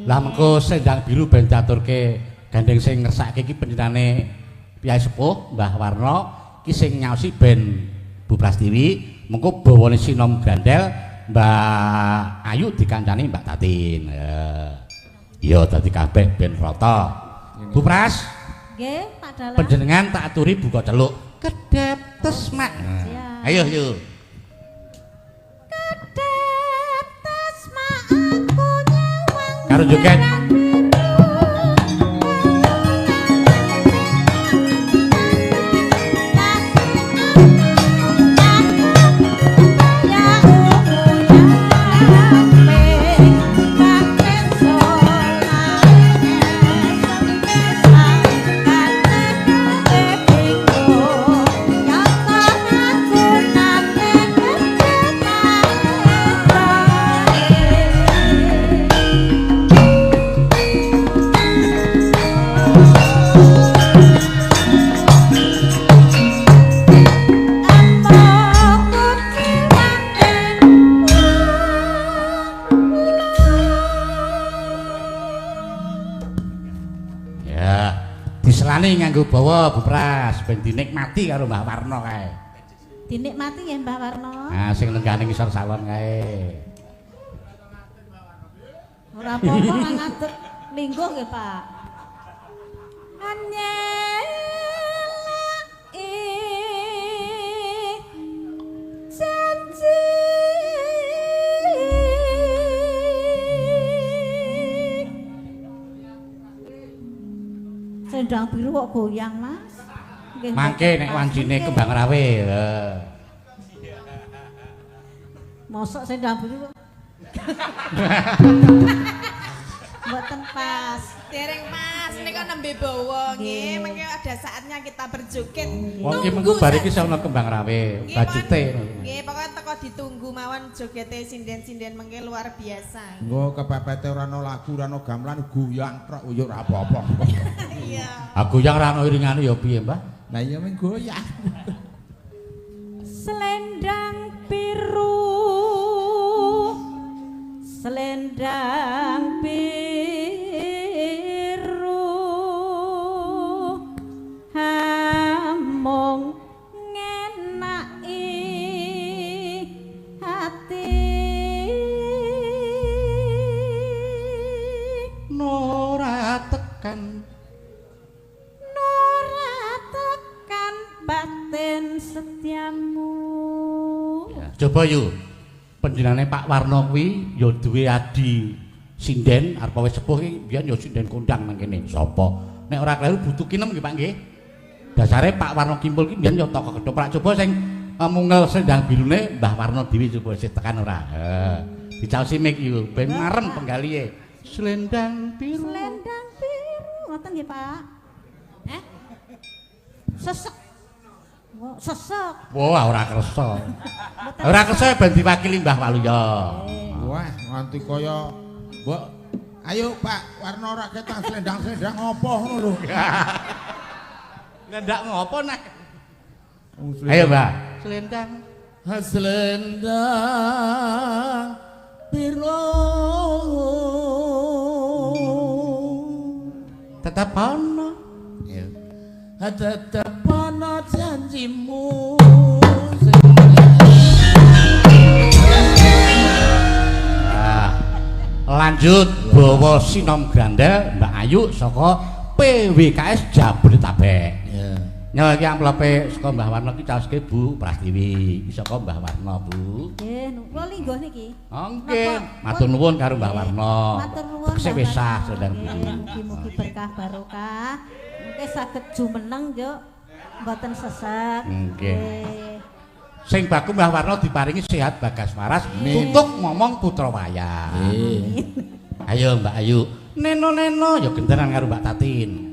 A: Lah mengko slendang biru ben diaturke gandeng sing ngersake iki penjenane piyai sepuh Mbah Warna iki sing nyaosi ben Bu Prastiwi mengko bawane sinom grandel Mbak Ayu dikancani Mbak Tatin. Iya dadi kabeh ben rata. Bu Pras.
D: Nggih, Pak Dalang.
A: Panjenengan tak aturi buka celuk. Kedep tesmak. Ayo yuk.
C: Kedep tesmak aku nyawang.
A: Karo joget. Diselani nganggo bawa Bu Pras ben dinikmati karo Mbah Warna kae.
D: Dinikmati nggih Mbah Warna.
A: Nah, sing lenggane ngisor salon kae.
D: Ora apa-apa lan ngadeg lingguh nggih, Pak.
C: Janji
D: Selendang biru kok goyang, Mas.
A: Mangke nek wancine kembang rawe.
D: Mosok sendang biru. Mboten pas.
C: Dereng Mas, nika nembe bawa nggih, mengke ada saatnya kita berjoget.
A: Wong iki mengko bar iki sono kembang rawe, bajute.
C: Nggih, pokoke teko ditunggu mawon jogete sinden-sinden mengke luar biasa.
B: Nggo kepepete ora ana lagu, ora ana gamelan goyang tok yo ora apa-apa.
C: Iya.
A: Aku yang ra ono iringane ya piye, Mbah?
B: Lah iya meng goyang.
D: Selendang biru. Selendang biru hamong ngenaki hati
A: Nora tekan
D: batin setiamu.
A: Coba yuk panjenengane Pak Warno kuwi ya duwe adi sinden arep wis sepuh iki biyen ya sinden kondang nang kene. Sapa? Nek ora kleru butuh kinem nggih Pak nggih. Dasare Pak Warno Kimpul ki biyen ya toko ketoprak. Coba sing mungel sendang birune Mbah Warno dhewe coba sik tekan ora. Dicaosi mik yuk ben marem penggalihe. Selendang biru.
D: Selendang biru ngoten nggih Pak. Sesek. Wah, sesek.
A: Wah, ora kersa. Ora kersa ben diwakili Mbah Waluya.
B: Wah, nganti kaya mbok ayo Pak Warno ora ketang selendang-selendang apa ngono lho.
A: Ngendak ngopo nek? Ayo, Mbah. Selendang.
B: Selendang biru.
A: Tetap ono.
B: Ya. Tetep ana janjimu.
A: Lanjut bawa sinom grandel Mbak Ayu saka PWKS Jabodetabek.
B: Ya.
A: Nyawa iki amplope saka Mbah Warno iki caoske Bu Prastiwi. Iki saka Mbah Warno, Bu.
D: Nggih, kula lingguh niki.
A: Nggih, matur nuwun karo Mbah Warno.
D: Matur nuwun.
A: Sing wesah sedang
D: mugi-mugi berkah barokah. Mungkin saged jumeneng yo mboten sesek.
A: Nggih. Sing baku Mbah Warno diparingi sehat bagas waras, tutuk ngomong putra wayah. Ayo Mbak Ayu, neno-neno ya gentenan karo Mbak Tatin.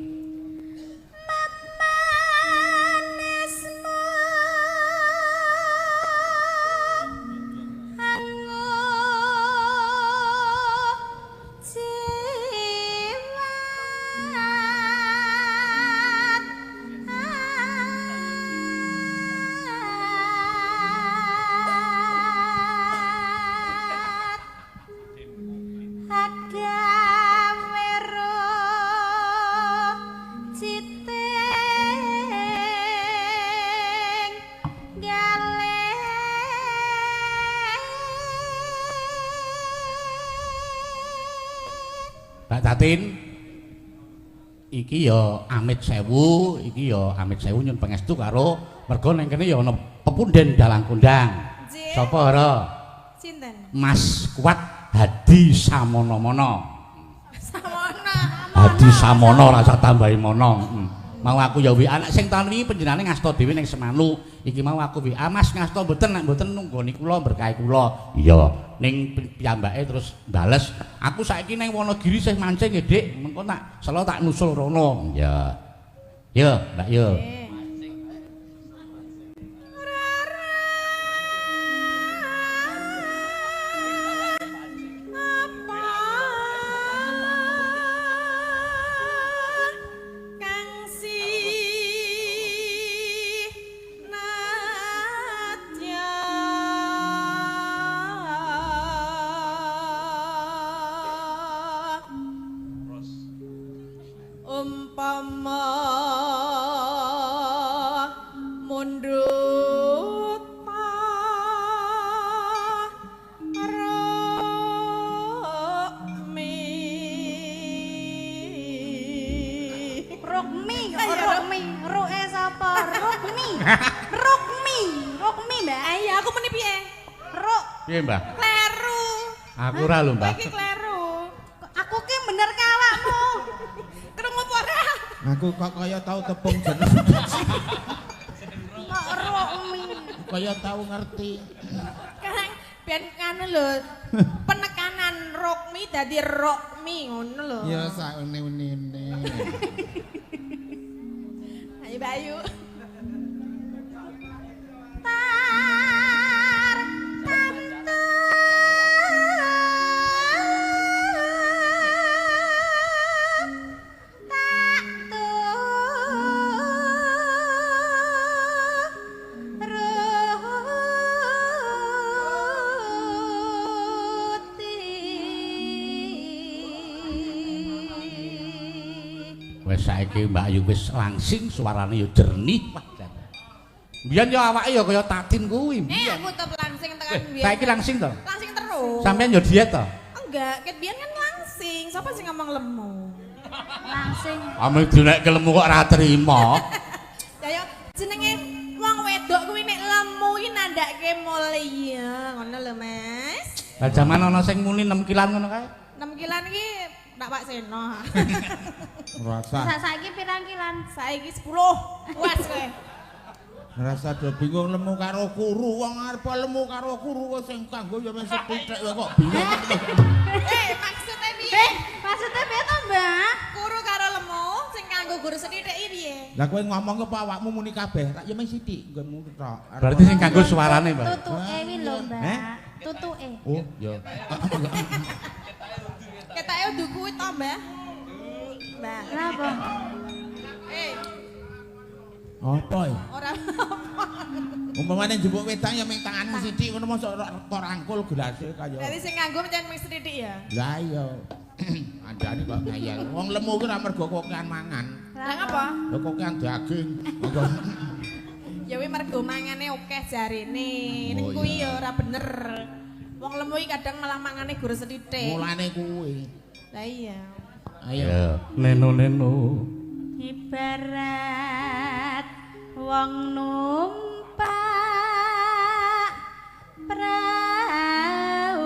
A: Mbak Tatin, iki ya amit sewu nyun pangestu karo mergo ning kene ya ana pepunden dalang kondang. Sapa ora?
C: Sinten?
A: Mas Kuat Hadi Samono-mono.
C: Samono.
A: Hadi Samono rasa tambahi mono. Mau aku ya WA anak sing tahun wingi panjenengane ngasta dhewe ning Semanu. Iki mau aku WA Mas ngasta mboten nek mboten nunggoni kula berkahi kula. Iya, ning piyambake terus bales, aku saiki ning Wonogiri sih mancing nggih, Dik. Mengko tak selo tak nusul rono. Ya. Yo, Mbak yo.
C: Umpama mundut
D: Rukmi, ruke sapa? Rukmi, Mbak.
C: Ayo aku muni piye?
D: Ruk.
A: Piye, Mbak?
C: Kleru.
A: Aku ora lho, Mbak.
C: Iki kleru.
D: Aku ki bener ke awakmu.
C: Krungu apa ora?
B: Aku kok kaya tau tepung jeneng.
D: Kok Rukmi.
B: Kaya tau ngerti.
C: Ben nganu lho. Penekanan rokmi dadi rokmi ngono lho.
B: Ya sakune-une.
C: Ayo Bayu.
D: Tar tantu
A: Wes saiki Mbak Ayu wis langsing suarane ya jernih. Biyen ya awake ya kaya tatin kuwi.
C: Aku tetep langsing tekan biyen.
A: Saiki langsing to?
C: Langsing terus.
A: Sampeyan ya diet to?
C: Enggak, ket biyen kan langsing. Sapa sing ngomong lemu?
D: langsing.
A: Ame dinekke lemu kok ora trima.
C: Ya yo jenenge wong wedok kuwi nek lemu iki nandake mulia, ngono lho Mas.
A: Lah jaman ana sing muni 6 kilan ngono kae.
C: 6 kilan iki tak Pak Seno.
B: Rasa
D: Saiki pirang kilan?
C: Saiki 10. Puas kowe.
B: rasa do bingung lemu karo kuru wong arep lemu karo kuru sing kanggo ya wis sethithik kok bingung.
C: Maksudnya piye?
D: Maksudnya piye to, Mbak?
C: Kuru karo lemu sing kanggo guru sethithik iki piye?
B: Lah kowe ngomong apa awakmu muni kabeh? Tak ya mung sithik nggonmu tok.
A: Berarti sing kanggo suarane, Mbak.
D: Tutuke wi lho, Mbak. Tutuke.
B: Oh, ya.
C: Ketake udu kuwi to, Mbah. Mbah.
D: Napa?
B: Apa ya?
C: Ora
B: Umpamane njupuk wedang ya ming tanganmu sithik ngono mosok ora rangkul gelase kaya.
C: Dadi sing nganggo pancen mung sithithik ya.
B: Lah iya. Andane kok ngayal. Wong lemu ki ora mergo kokean mangan.
C: Lah ngapa?
B: Lho kokean daging. Monggo.
C: Ya kuwi mergo mangane akeh jarene. Ning
B: Oh,
C: kuwi
B: iya.
C: ya ora bener. Wong lemu iki kadang malah mangane guru sethithik.
B: Mulane kuwi.
C: Lah iya.
B: Ayo.
A: Ya, neno-neno.
D: Ibarat wong numpak prau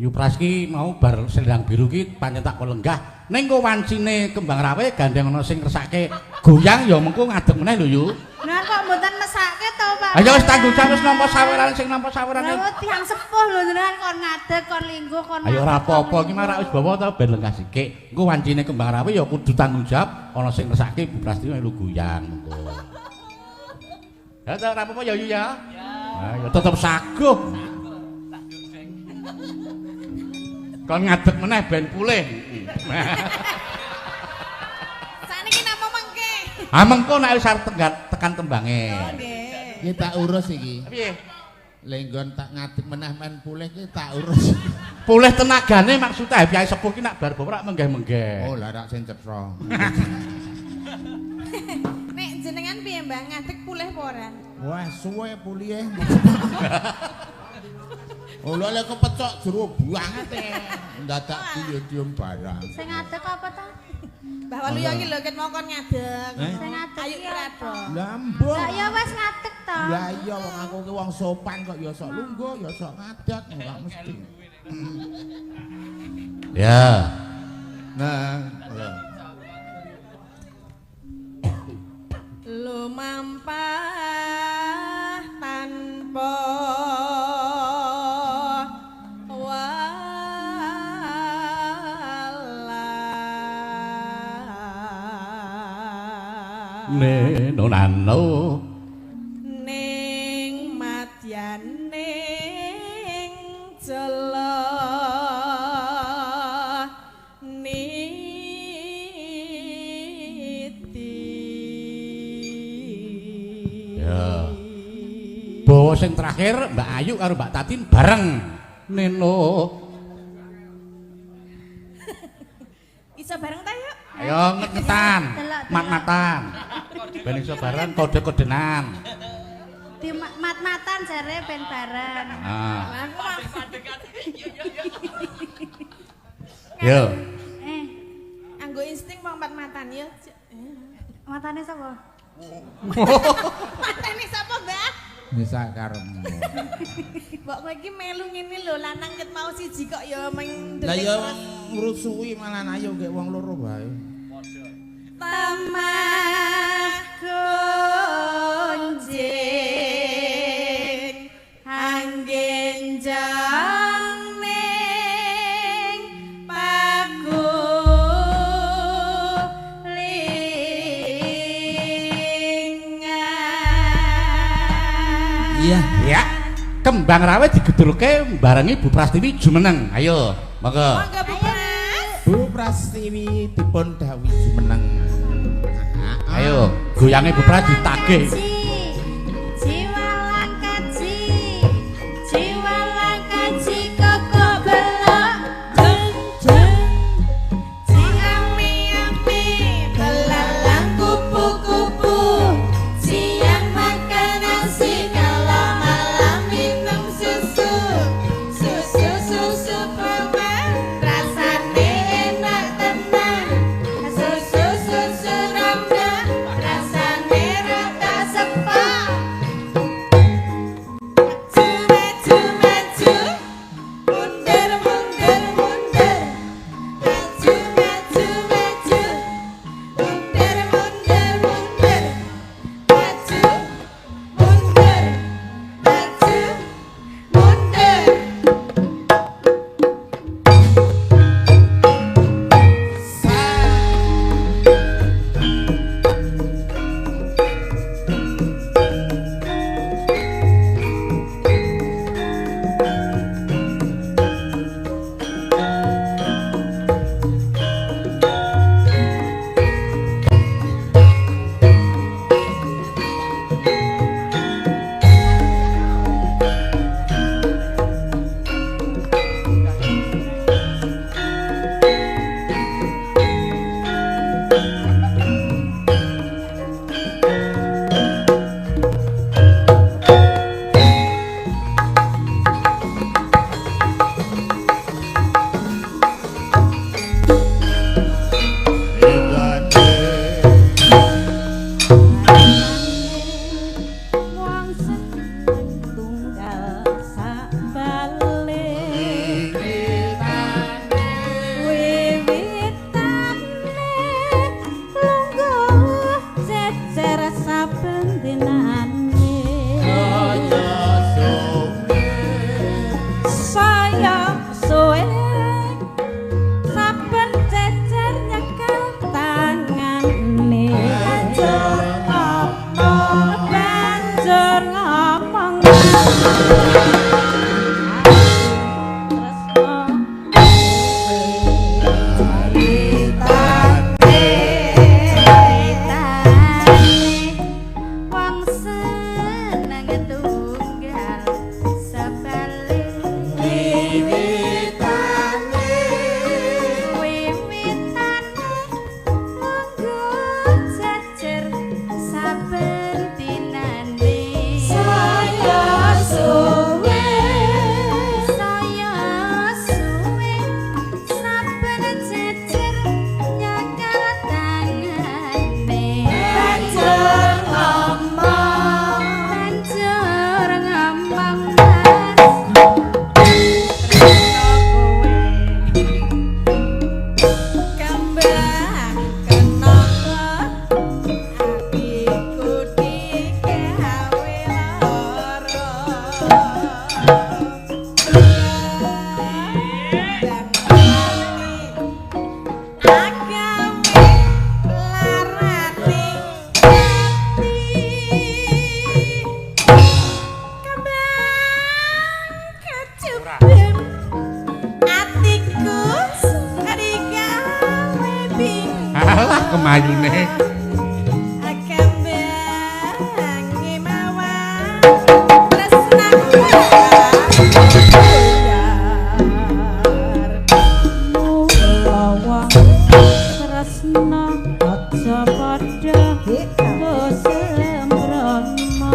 A: Yupras ki mau bar selendang biru ki pancen tak lenggah. Ning kok wancine kembang rawe gandeng ana sing ngersake goyang ya mengko ngadeg meneh lho yu.
D: Nah kok mboten mesake to, Pak?
A: Ayo wis tanggung jawab wis nampa saweran sing nampa sawerane.
D: Lha tiyang sepuh lho jenengan kon ngadeg kon lingguh kon.
A: Ayo ora apa-apa ki marak wis bawa to ben lenggah sithik. Engko wancine kembang rawe ya kudu tanggung jawab ana sing ngersake Bu Prastini melu goyang mengko. Ya ta ora apa-apa ya yu ya. Ya tetep saguh. Kon ngadeg meneh ben pulih.
C: Saniki napa mengke?
A: Ah mengko nek wis arep tekan tembange.
C: Nggih.
B: Iki tak urus iki.
A: Piye?
B: Lenggon tak ngadeg meneh men pulih ki tak urus.
A: Pulih tenagane maksudnya Kyai Sepuh ki nak bar bapak menggeh-menggeh.
B: Oh, lah rak sing cetha.
C: Nek jenengan piye, Mbah? Ngadeg pulih apa ora?
B: Wah, suwe pulih. Oh, lha kepecok jero banget e. Ndadak piye diem barang.
D: Sing ngadeg apa to?
C: Mbah Walu ya iki lho ket mau kon ngadeg.
D: Sing ngadeg
C: Ayo
D: iki
C: rado.
B: Lah mbok.
D: Lah ya wis ngadeg to.
B: Lah iya wong aku ki wong sopan kok ya sok lungguh ya sok ngadeg ora mesti.
A: Ya.
B: Nah, ya.
C: Lumampah tanpa
A: Nenonano
C: ning madyaning jela niti.
A: Ya. Bawa sing terakhir Mbak Ayu karo Mbak Tatin bareng. Neno.
C: Iso bareng ta yuk?
A: Ayo ngetan. Mat-matan. Ben iso bareng kode-kodenan.
D: Di mat-matan jare ben bareng.
A: Ah.
C: Aku mah
A: Yo.
C: anggo insting wong mat-matan ya.
D: Matane sapa?
C: Matane sapa, Mbak?
B: Bisa karemu.
C: Mbok kowe iki melu ngene lho, lanang ket mau siji kok ya meng
B: Lah ya ngrusui malah ayo gek wong loro wae.
C: Tamah
E: Iya.
A: Ya. Kembang rawit digedulke barengi Bu Prastiwi jumeneng. Ayo, monggo.
C: Monggo Bu Pras.
B: Bu Prastiwi dipun dawuh jumeneng.
A: Ayo, goyange Bu Pras ditagih.
D: Jiwa langkaji, jiwa langkaji koko belok jeng jeng.
C: Ciami-ami belalang kupu-kupu. Siang makan nasi kalau malam minum susu. Susu permen rasane enak tenan. Susu rambut rasane rada sepak. Maju maju mundur mundur mundur. Maju maju maju mundur mundur mundur. Maju mundur maju mundur.
D: Wong setunggal sak balik wiwitane lungguh cecer saben dinane saya suwe saben cecer nyekel tangane banjur ngomong wong seneng tunggal sabalik wiwitane lungguh jejer saben dinane saya suwe saben jejer nyekel tangane banjur ngomong kembang kenapa hatiku digawe lara agame larane kembang kecubin atiku digawe bingung.
A: Alah kemayune.
C: Kembang mawar tresnaku
D: mula tresna aja padha sembrono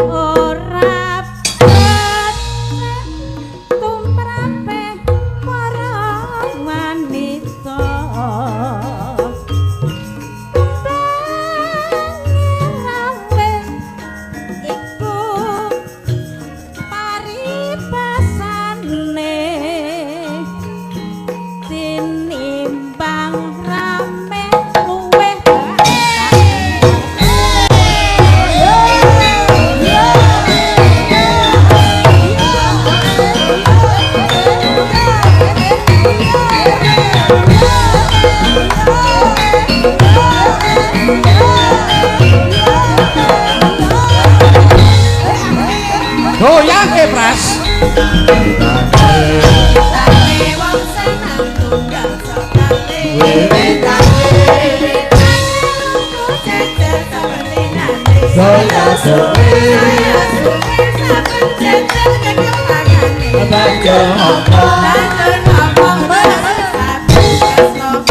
D: ora tumrape para wanita bangawe iku paribasane tinimbang rame luweh
B: saya suwe
C: saben jajal kagem tangane
B: banjur
C: ngomong saben tresno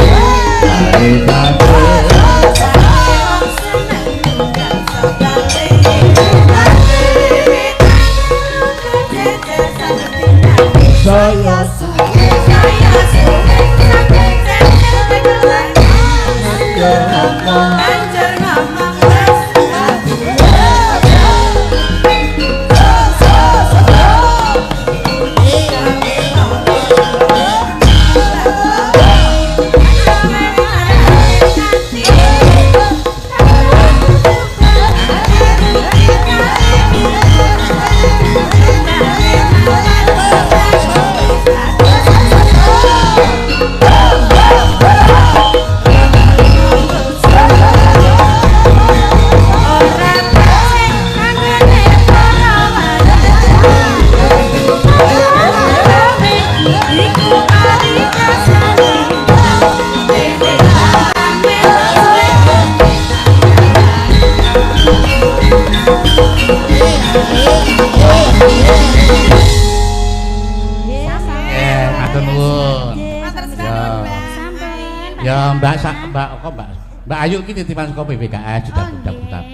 B: saya suwe
C: banjur ngomong
A: Mbak Ayu ki titipan saka PPKS sudah budak-budak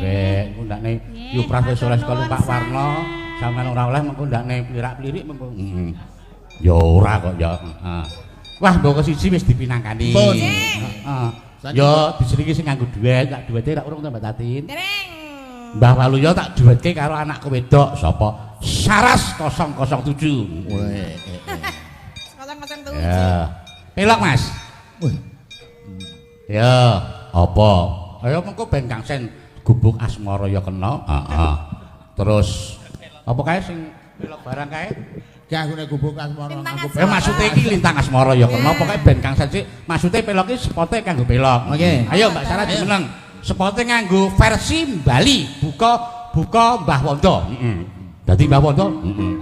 A: ndakne yu profesor sekolah Pak Warno sampean ora oleh mengko ndakne plirak-plirik mengko ya ora kok ya wah mbok siji wis dipinangkani heeh ya diseliki sing nganggo duet tak duwete rak urung tambah Tatin
C: dereng
A: Mbah Waluya tak duwetke karo anakku wedok sapa Saras 007
B: weh
C: 007
A: ya pelok Mas ya apa? Ayo mengko ben Kangsen gubuk asmara ya kena. Heeh. Terus apa kae sing pelok barang kae?
B: Ki aku nek gubuk asmara aku.
A: Maksude iki lintang asmara ya kena. Pokoke ben Kangsen sik maksude pelok iki spote kanggo pelok.
B: Oke.
A: Ayo Mbak Sarah dimeneng. Spote nganggo versi Bali. Buka Mbah Wondo. Heeh. Dadi Mbah Wondo. Heeh.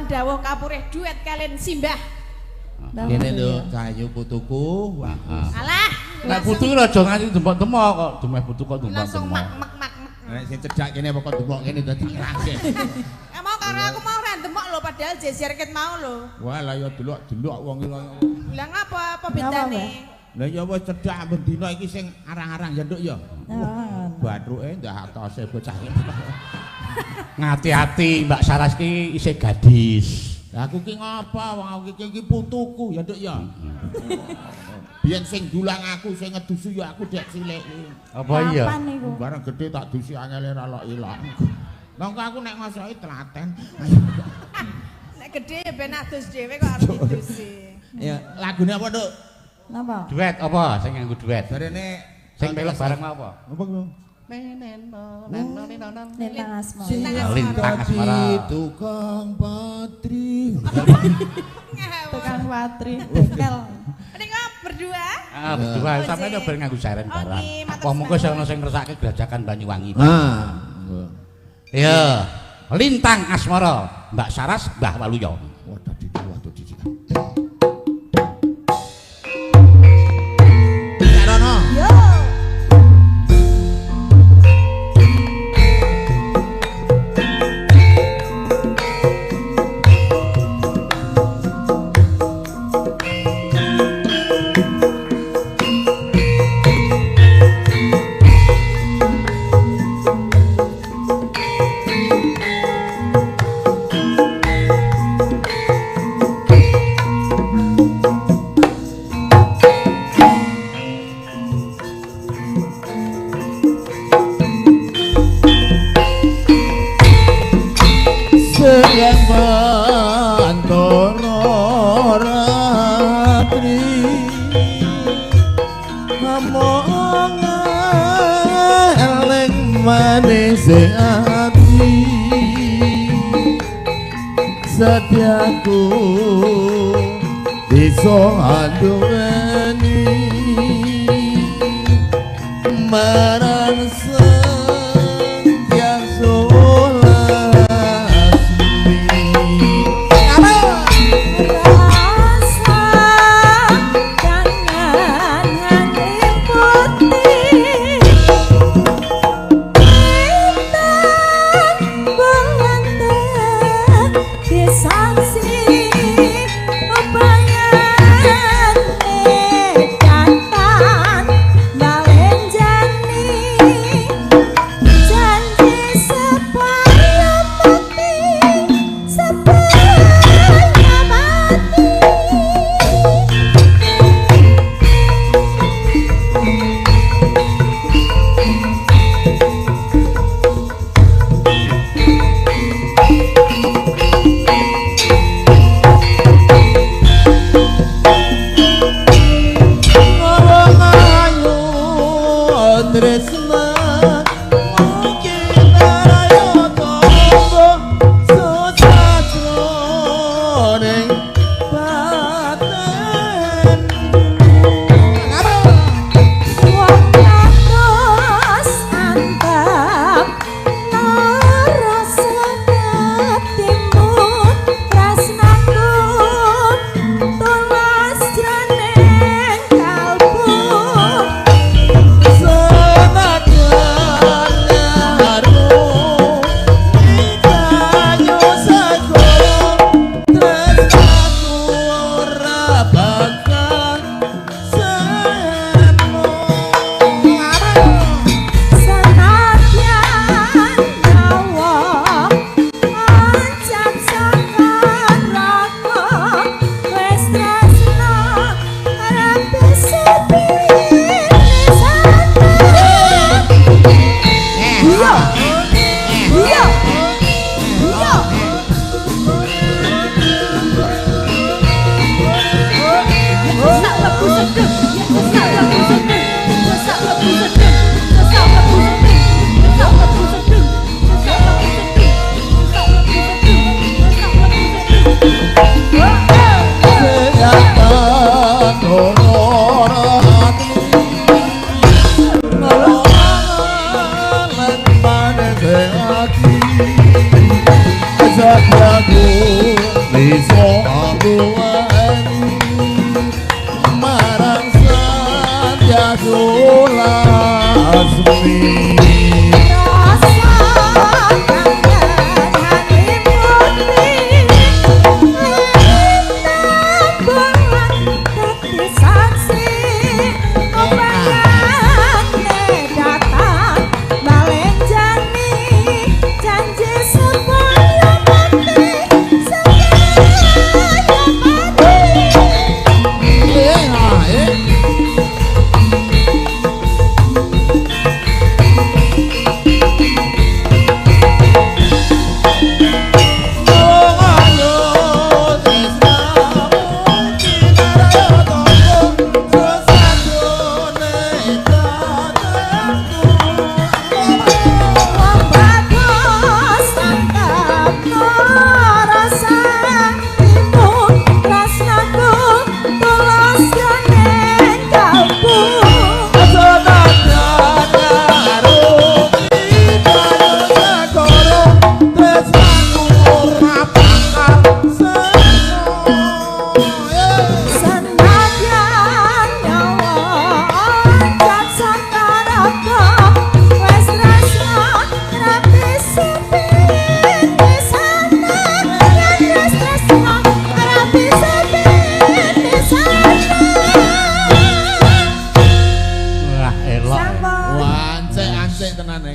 C: dawuh kapurih duet kalian Simbah.
B: Kene lho Cahayu putuku.
C: Alah,
A: nek putu ki aja nganti demok-demok kok, demeh putu kok demok.
C: langsung mak.
B: Nek sing cedhak kene kok demok kene dadi ngrangke.
C: Mau karo aku mau ra demok lho padahal jejer ket mau lho.
B: Wah lah ya delok-delok wong iki.
C: Lah ngapa apa bedane?
B: Lah ya wis cedhak bendina iki sing arang-arang ya nduk ya. Batruke ndak atose bocah iki.
A: Ngati-ati Mbak Saras ki isih gadis.
B: Lah aku ki ngapa wong aku iki putuku ya nduk ya. Biyen sing dulang aku sing ngedusu ya aku dek cilik.
A: Apa iya?
B: Bareng gedhe tak dusi angele ra lok ilok. Mongko aku nek ngosoki telaten.
C: Nek gedhe ya ben adus dhewe kok arep didusi.
B: Ya lagune apa, Nduk?
D: Napa?
A: Duet apa sing nganggo duet?
B: Jarene
A: Sing melok bareng apa?
B: Apa ku?
D: Lintang asmara.
A: Lintang asmara.
B: Tukang patri.
D: Tukang patri bengkel.
C: Nek berdua?
A: Berdua sampeyan nyoba nganggo siren barang. Apa mengko ana sing ngersake Grajakan Banyuwangi. Ya, Lintang Asmara, Mbak Saras, Mbah Waluya.
B: Waduh didi. Karono.
D: Yo.
B: namung eling manis ati setiaku bisa aduweni marang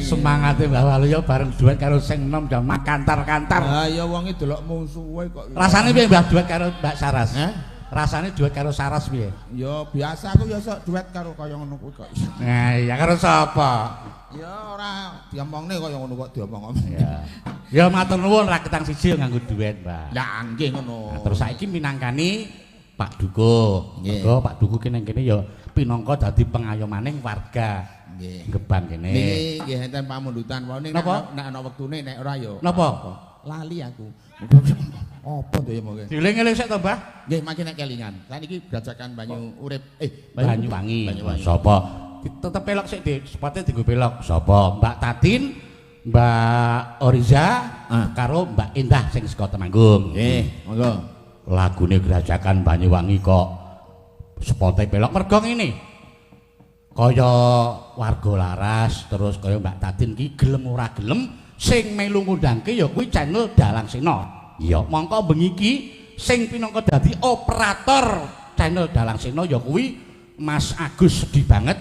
A: semangate Mbah Waluya bareng duet karo sing enom jam kantar-kantar.
B: Ha ya wong iki delok musuhe kok.
A: Rasane piye Mbah duet karo Mbak Saras? Rasane duet karo Saras piye?
B: Ya biasa aku ya sok duet karo kaya ngono kuwi kok.
A: Nah, ya karo sapa?
B: Ya ora diomongne kaya ngono kok diomong.
A: Ya. Ya matur nuwun raketang siji nganggo duet, Mbah.
B: Lah nggih ngono.
A: Nah, terus saiki minangkani Pak Dukuh. Mergo Pak Dukuh ki nang kene ya pinangka dadi pengayomaning warga
B: nggih
A: Gebang kene.
B: nggih enten pamundutan wae nek ana wektune nek ora ya
A: napa
B: lali aku apa to ya monggo
A: dieling-eling sik to Mbah
B: nggih makin nek kelingan saniki Brajakan Banyu Urip
A: Banyuwangi sapa tetep pelok sik di sepate dienggo pelok sapa Mbak Tatin Mbak Oriza karo Mbak Indah sing saka Temanggung
B: nggih monggo
A: lagune Brajakan Banyuwangi kok sepote pelok mergo ngene kaya warga laras terus kaya Mbak Tatin ki gelem ora gelem sing melu ngundangke ya kuwi channel Dalang Sena ya mongko bengi iki sing pinangka dadi operator channel Dalang Sena ya kuwi Mas Agus sedih banget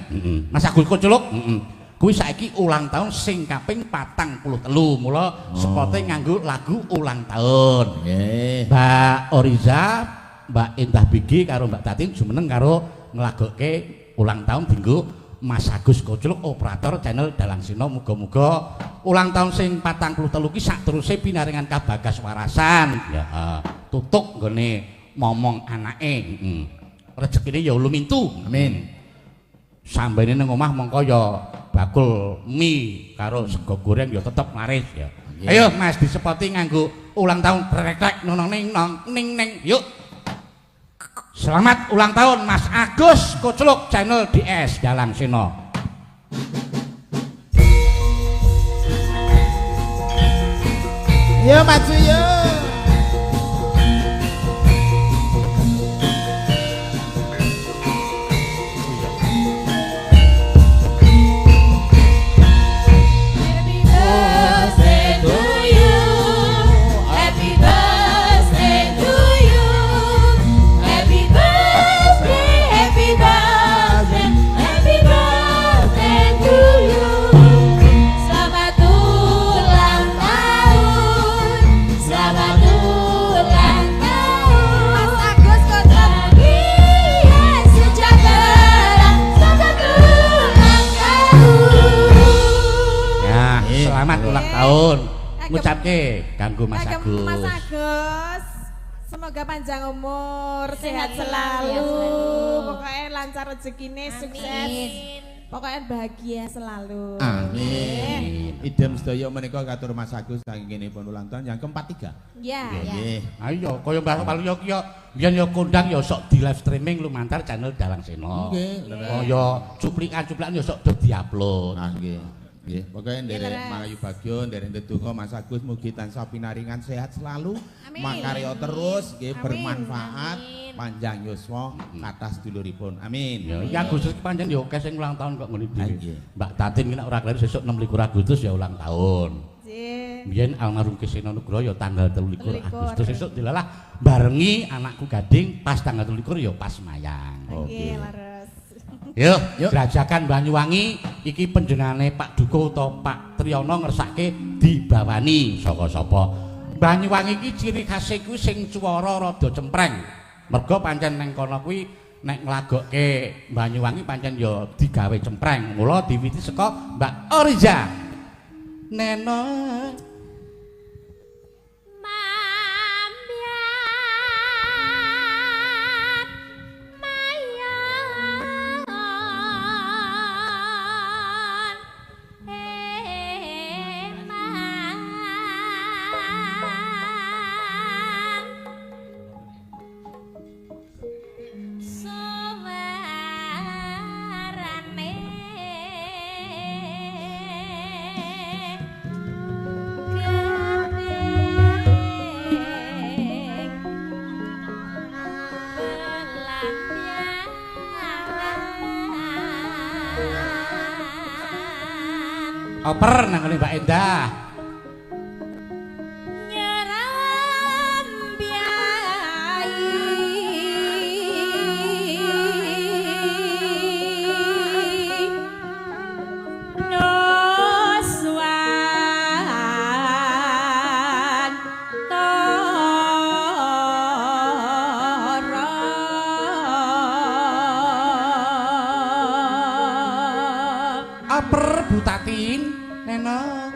A: Mas Agus Koculuk kuwi saiki ulang tahun sing kaping 43 mula sepote nganggo lagu ulang tahun
B: nggih
A: Mbak Oriza Mbak Indah Bigi karo Mbak Tatin jumeneng karo nglagokke ulang tahun dinggo Mas Agus Koculuk operator channel Dalang Sena muga-muga ulang tahun sing 43 ki sakteruse pinaringan kabagas warasan ya tutuk nggone momong anake rezekine ya lumintu amin sambene nang omah mongko ya bakul mie karo sego goreng ya tetep laris ya ayo Mas disepoti nganggo ulang tahun rek-rek nong ning yuk selamat ulang tahun Mas Agus Koculuk channel DS Dalang Sena.
B: Yo maju yo.
A: Selamat ulang tahun ngucapke kanggo Mas Agus.
C: Mas Agus semoga panjang umur sehat selalu pokoknya lancar rezekine sukses pokoknya bahagia selalu
B: amin idem sedaya menika katur Mas Agus saking kene pun ulang tahun yang ke-43
C: ya
B: nggih
A: ayo kaya Mbah Waluyo ki ya biyen ya kondang ya sok di live streaming lumantar channel Dalang Sena
B: nggih
A: kaya cuplikan-cuplikan ya sok di-upload
B: nggih nggih pokoke nderek Malayu Bagyo nderek ndedonga Mas Agus mugi tansah pinaringan sehat selalu makarya terus nggih bermanfaat panjang yuswa kathah seduluripun amin
A: ya Agustus pancen ya akeh sing ulang tahun kok ngene iki Mbak Tatin ki nek ora kelir sesuk 26 Agustus ya ulang tahun biyen almarhum Kesena Nugroho ya tanggal 23 Agustus sesuk dilalah barengi anakku gading pas tanggal 23 ya pas mayang
C: nggih leres
A: Yuk, Brajakan Banyuwangi iki panjenengane Pak Duko utawa Pak Triyono ngersake dibawani saka sapa. Banyuwangi iki ciri khase kuwi sing swara rada cempreng. Merga pancen nang kono kuwi nek nglagokke Banyuwangi pancen ya digawe cempreng. Mula diwiti saka Mbak Oriza. Neno oper nang ngene Mbak Endah. Oper Bu Tatin, Neno.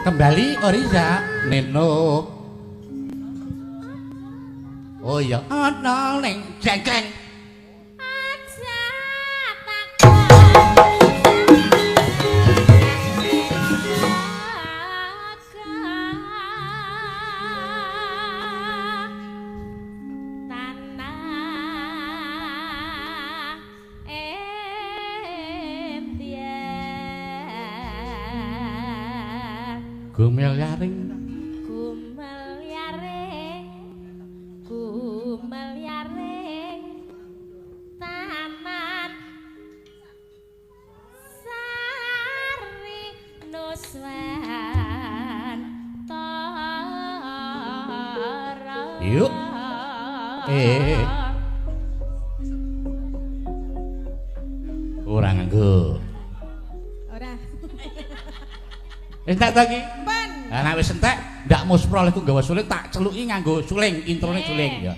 A: Kembali Oriza Neno. Oh iya, ana ning jengkeng.
D: Aja
A: Gumel yaring
D: taman sari nuswan tara
A: yuk ora nganggo
C: Ora.
A: entek ta iki
C: Ben.
A: lah nek wis entek ndak muspro oleh ku gawa suling tak celuki nganggo suling introne suling ya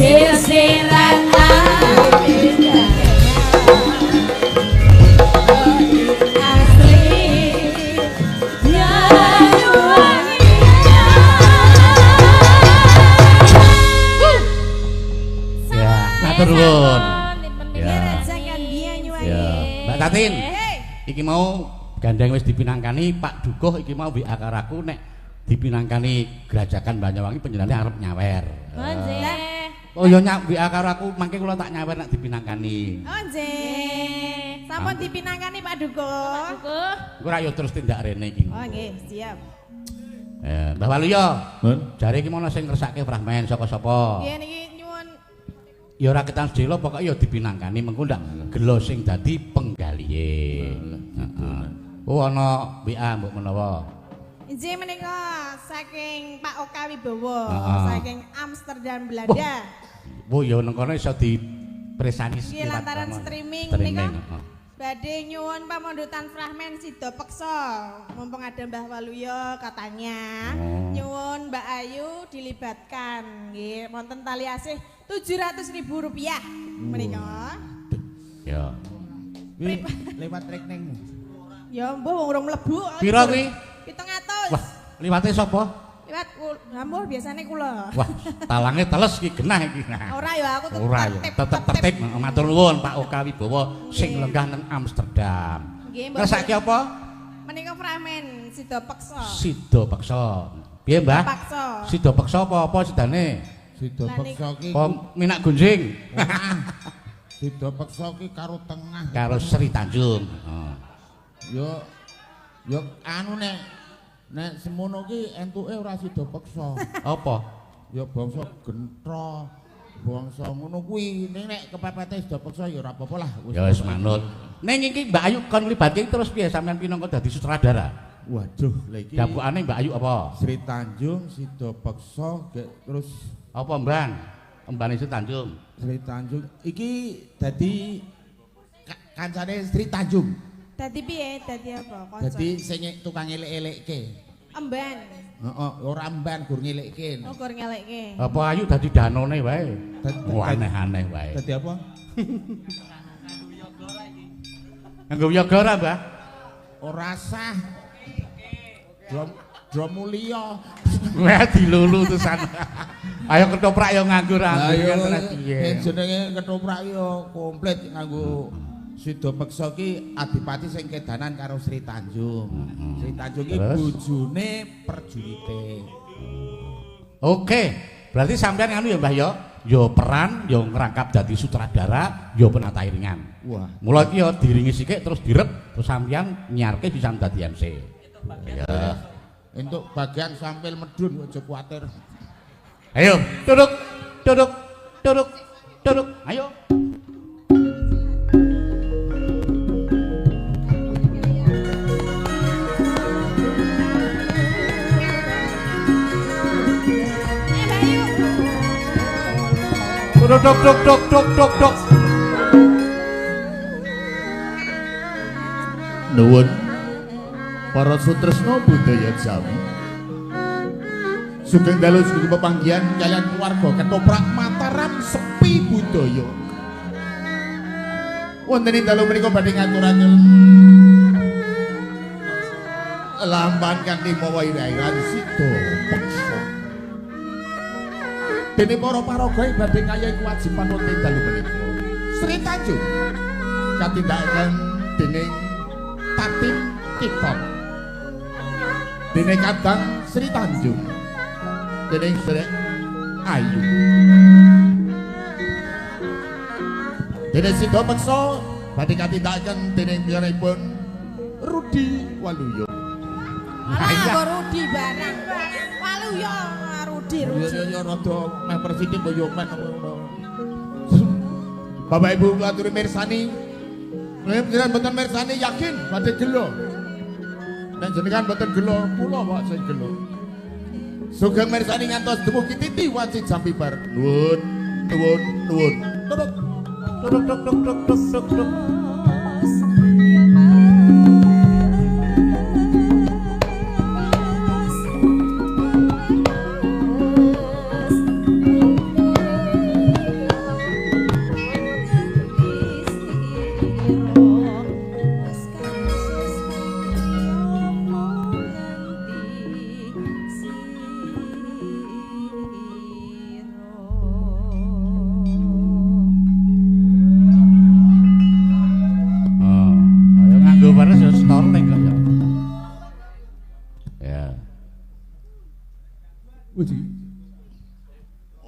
E: sisiran
A: Matur nuwun.
C: Ya. Rajakan dia nyuwun.
A: Ya, Mbak Tatin. Iki mau gandeng wis dipinangkani Pak Dukuh iki mau WA karo aku nek dipinangkani Grajakan Banyuwangi panjenengane arep nyawer. Oh ya nyak WA karo aku mangke kula tak nyawer nek dipinangkani.
C: Oh nggih. Sampun dipinangkani Pak Dukuh.
A: Engko ra yo terus tindak rene iki.
C: Oh nggih, siap.
A: Mbah Waluya.
B: Mun.
A: Jare iki ana sing ngresake fragmen saka sapa?
C: Nggih niki nyuwun.
A: Ya ora ketan sedelo pokoke ya dipinangkani mengko ndak gelo sing dadi penggalihe. Heeh. Oh ana WA mbok menawa.
C: Injih menika saking Pak Oka Wibowo,
A: Ah.
C: saking Amsterdam Belanda.
A: Oh ya nang kono iso dipresani
C: Nggih lantaran streaming
A: streaming.
C: menika. Badhe nyuwun pamondotan fragmen Sida Peksa. Mumpung ada Mbah Waluya katanya.
A: Oh.
C: Nyuwun Mbak Ayu dilibatkan. Nggih, wonten tali asih Rp700.000 menika.
A: Ya.
B: Kuwi lewat rekeningmu.
C: Ya mbuh urung mlebu.
A: Pira kuwi?
C: 700.
A: Wah, liwate sapa?
C: Liwat mbuh biasane kula.
A: Wah, talange teles iki genah iki.
C: Ora ya aku tetep
A: Ora ya, tetep tertib. Matur nuwun Pak Oka Wibowo sing lenggah nang Amsterdam.
C: Nggih, Mbak.
A: Ngrasake apa?
C: Menika fragmen Sida Peksa.
A: Sida Peksa. Piye, Mbah?
C: Paksa.
A: Sida Peksa apa sidane?
B: Sida Peksa ki
A: Apa minak gunjing?
B: Sida Peksa ki karo tengah.
A: Karo Sri Tanjung. Heeh.
B: Yo anu nek semono ki entuke ora Sida Peksa.
A: Apa?
B: Ya bangsa gentra, bangsa ngono kuwi. Ning nek kepepete Sida Peksa ya ora apa-apa lah.
A: Ya wis manut. Ning iki Mbak Ayu kon libatke terus piye sampean pinangka dadi sutradara?
B: Waduh, lha iki
A: Dapukane Mbak Ayu apa?
B: Sri Tanjung, Sida Peksa, terus
A: Apa Mbang? Mbane Sri Tanjung.
B: Sri Tanjung iki dadi kancane Sri Tanjung.
C: Dadi piye? Dadi apa? Kanca.
B: Dadi sing tukang elek-elekke.
C: Emban.
B: Heeh, ora mban gur ngelekke.
C: Oh, gur ngelekke.
A: Apa Ayu dadi danone wae?
B: Dadi-
A: Aneh-aneh wae.
B: Dadi apa?
A: Nganggo Wiyagara, Mbah?
B: Ora sah. Drum mulia.
A: Wah dilulu terusan. Ayo ketoprak yo nganggo ra.
B: Jenenge ketoprak yo komplit nganggo Sida Peksa ki adipati sing kedanan karo Sri Tanjung. Sri Tanjung ki
A: Terus?
B: bojone perjurite.
A: Oke. Berarti sampean anu ya Mbah ya? Yo peran, yo ngerangkap dadi sutradara, yo penata iringan.
B: Wah,
A: Mula iki yo diringi sithik terus direp terus sampean nyiarke bisa dadi MC. Ya.
B: entuk bagian sampil medun aja kuwatir.
A: Ayo, duduk, duduk, duduk, duduk. Ayo. Duk duk duk duk duk duk duk.
B: Nuwun para sutresna budaya Jawi. Sugeng dalu sugeng pepanggihan kalian keluarga ketoprak Mataram sepi budaya. Wonten ing dalu menika badhe ngaturaken lamban kanthi mawa irairan Sida Peksa. Dene para paraga badhe ngayahi kewajiban wonten dalu menika. Sri Tanjung katindakaken dening Tatim Tipon. Dene kadang Sri Tanjung. Dening Sri Ayu. Dene Sida Peksa badhe katindakaken dening piyambakipun Rudi Waluya.
C: Alah, Rudi barang. Waluya Rudi.
B: Ya rada meh persithik kok yo men ngono. Bapak Ibu aturi mirsani. Jenengan mboten mirsani yakin badhe gelo. Nek jenengan mboten gelo, kula wae sing gelo. Sugeng mirsani ngantos dumugi titi wajib jam pibar. Nuwun, nuwun, nuwun.
A: Duduk, duduk, duduk, duduk, duduk, duduk.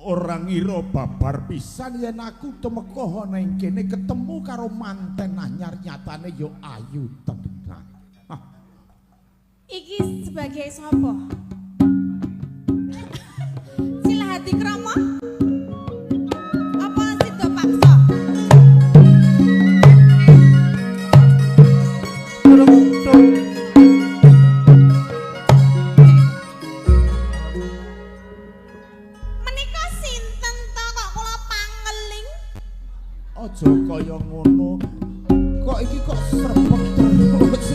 B: Ora ngira babar pisan yen aku temeka ana ing kene ketemu karo manten anyar nyatane ya ayu tenan.
C: Iki sebagai sapa? Silahati Krama? Apa Sida Paksa? Menika sinten to kok kula pangeling?
B: Aja kaya ngono. Kok iki kok srepeg terus.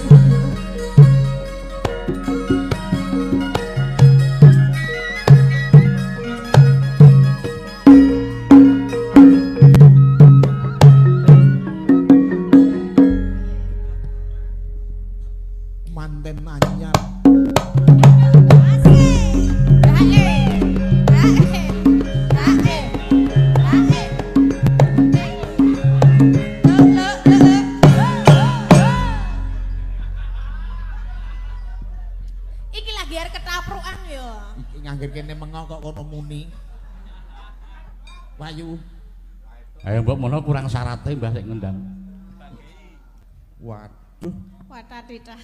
B: Manten anyar.
C: Iki lagi arep ketaprukan ya.
B: Iki ngangger kene mengo kok kono muni. Wayu.
A: Ayo mbok mono kurang syarate Mbah sik ngendang.
B: Waduh,
C: Watatita.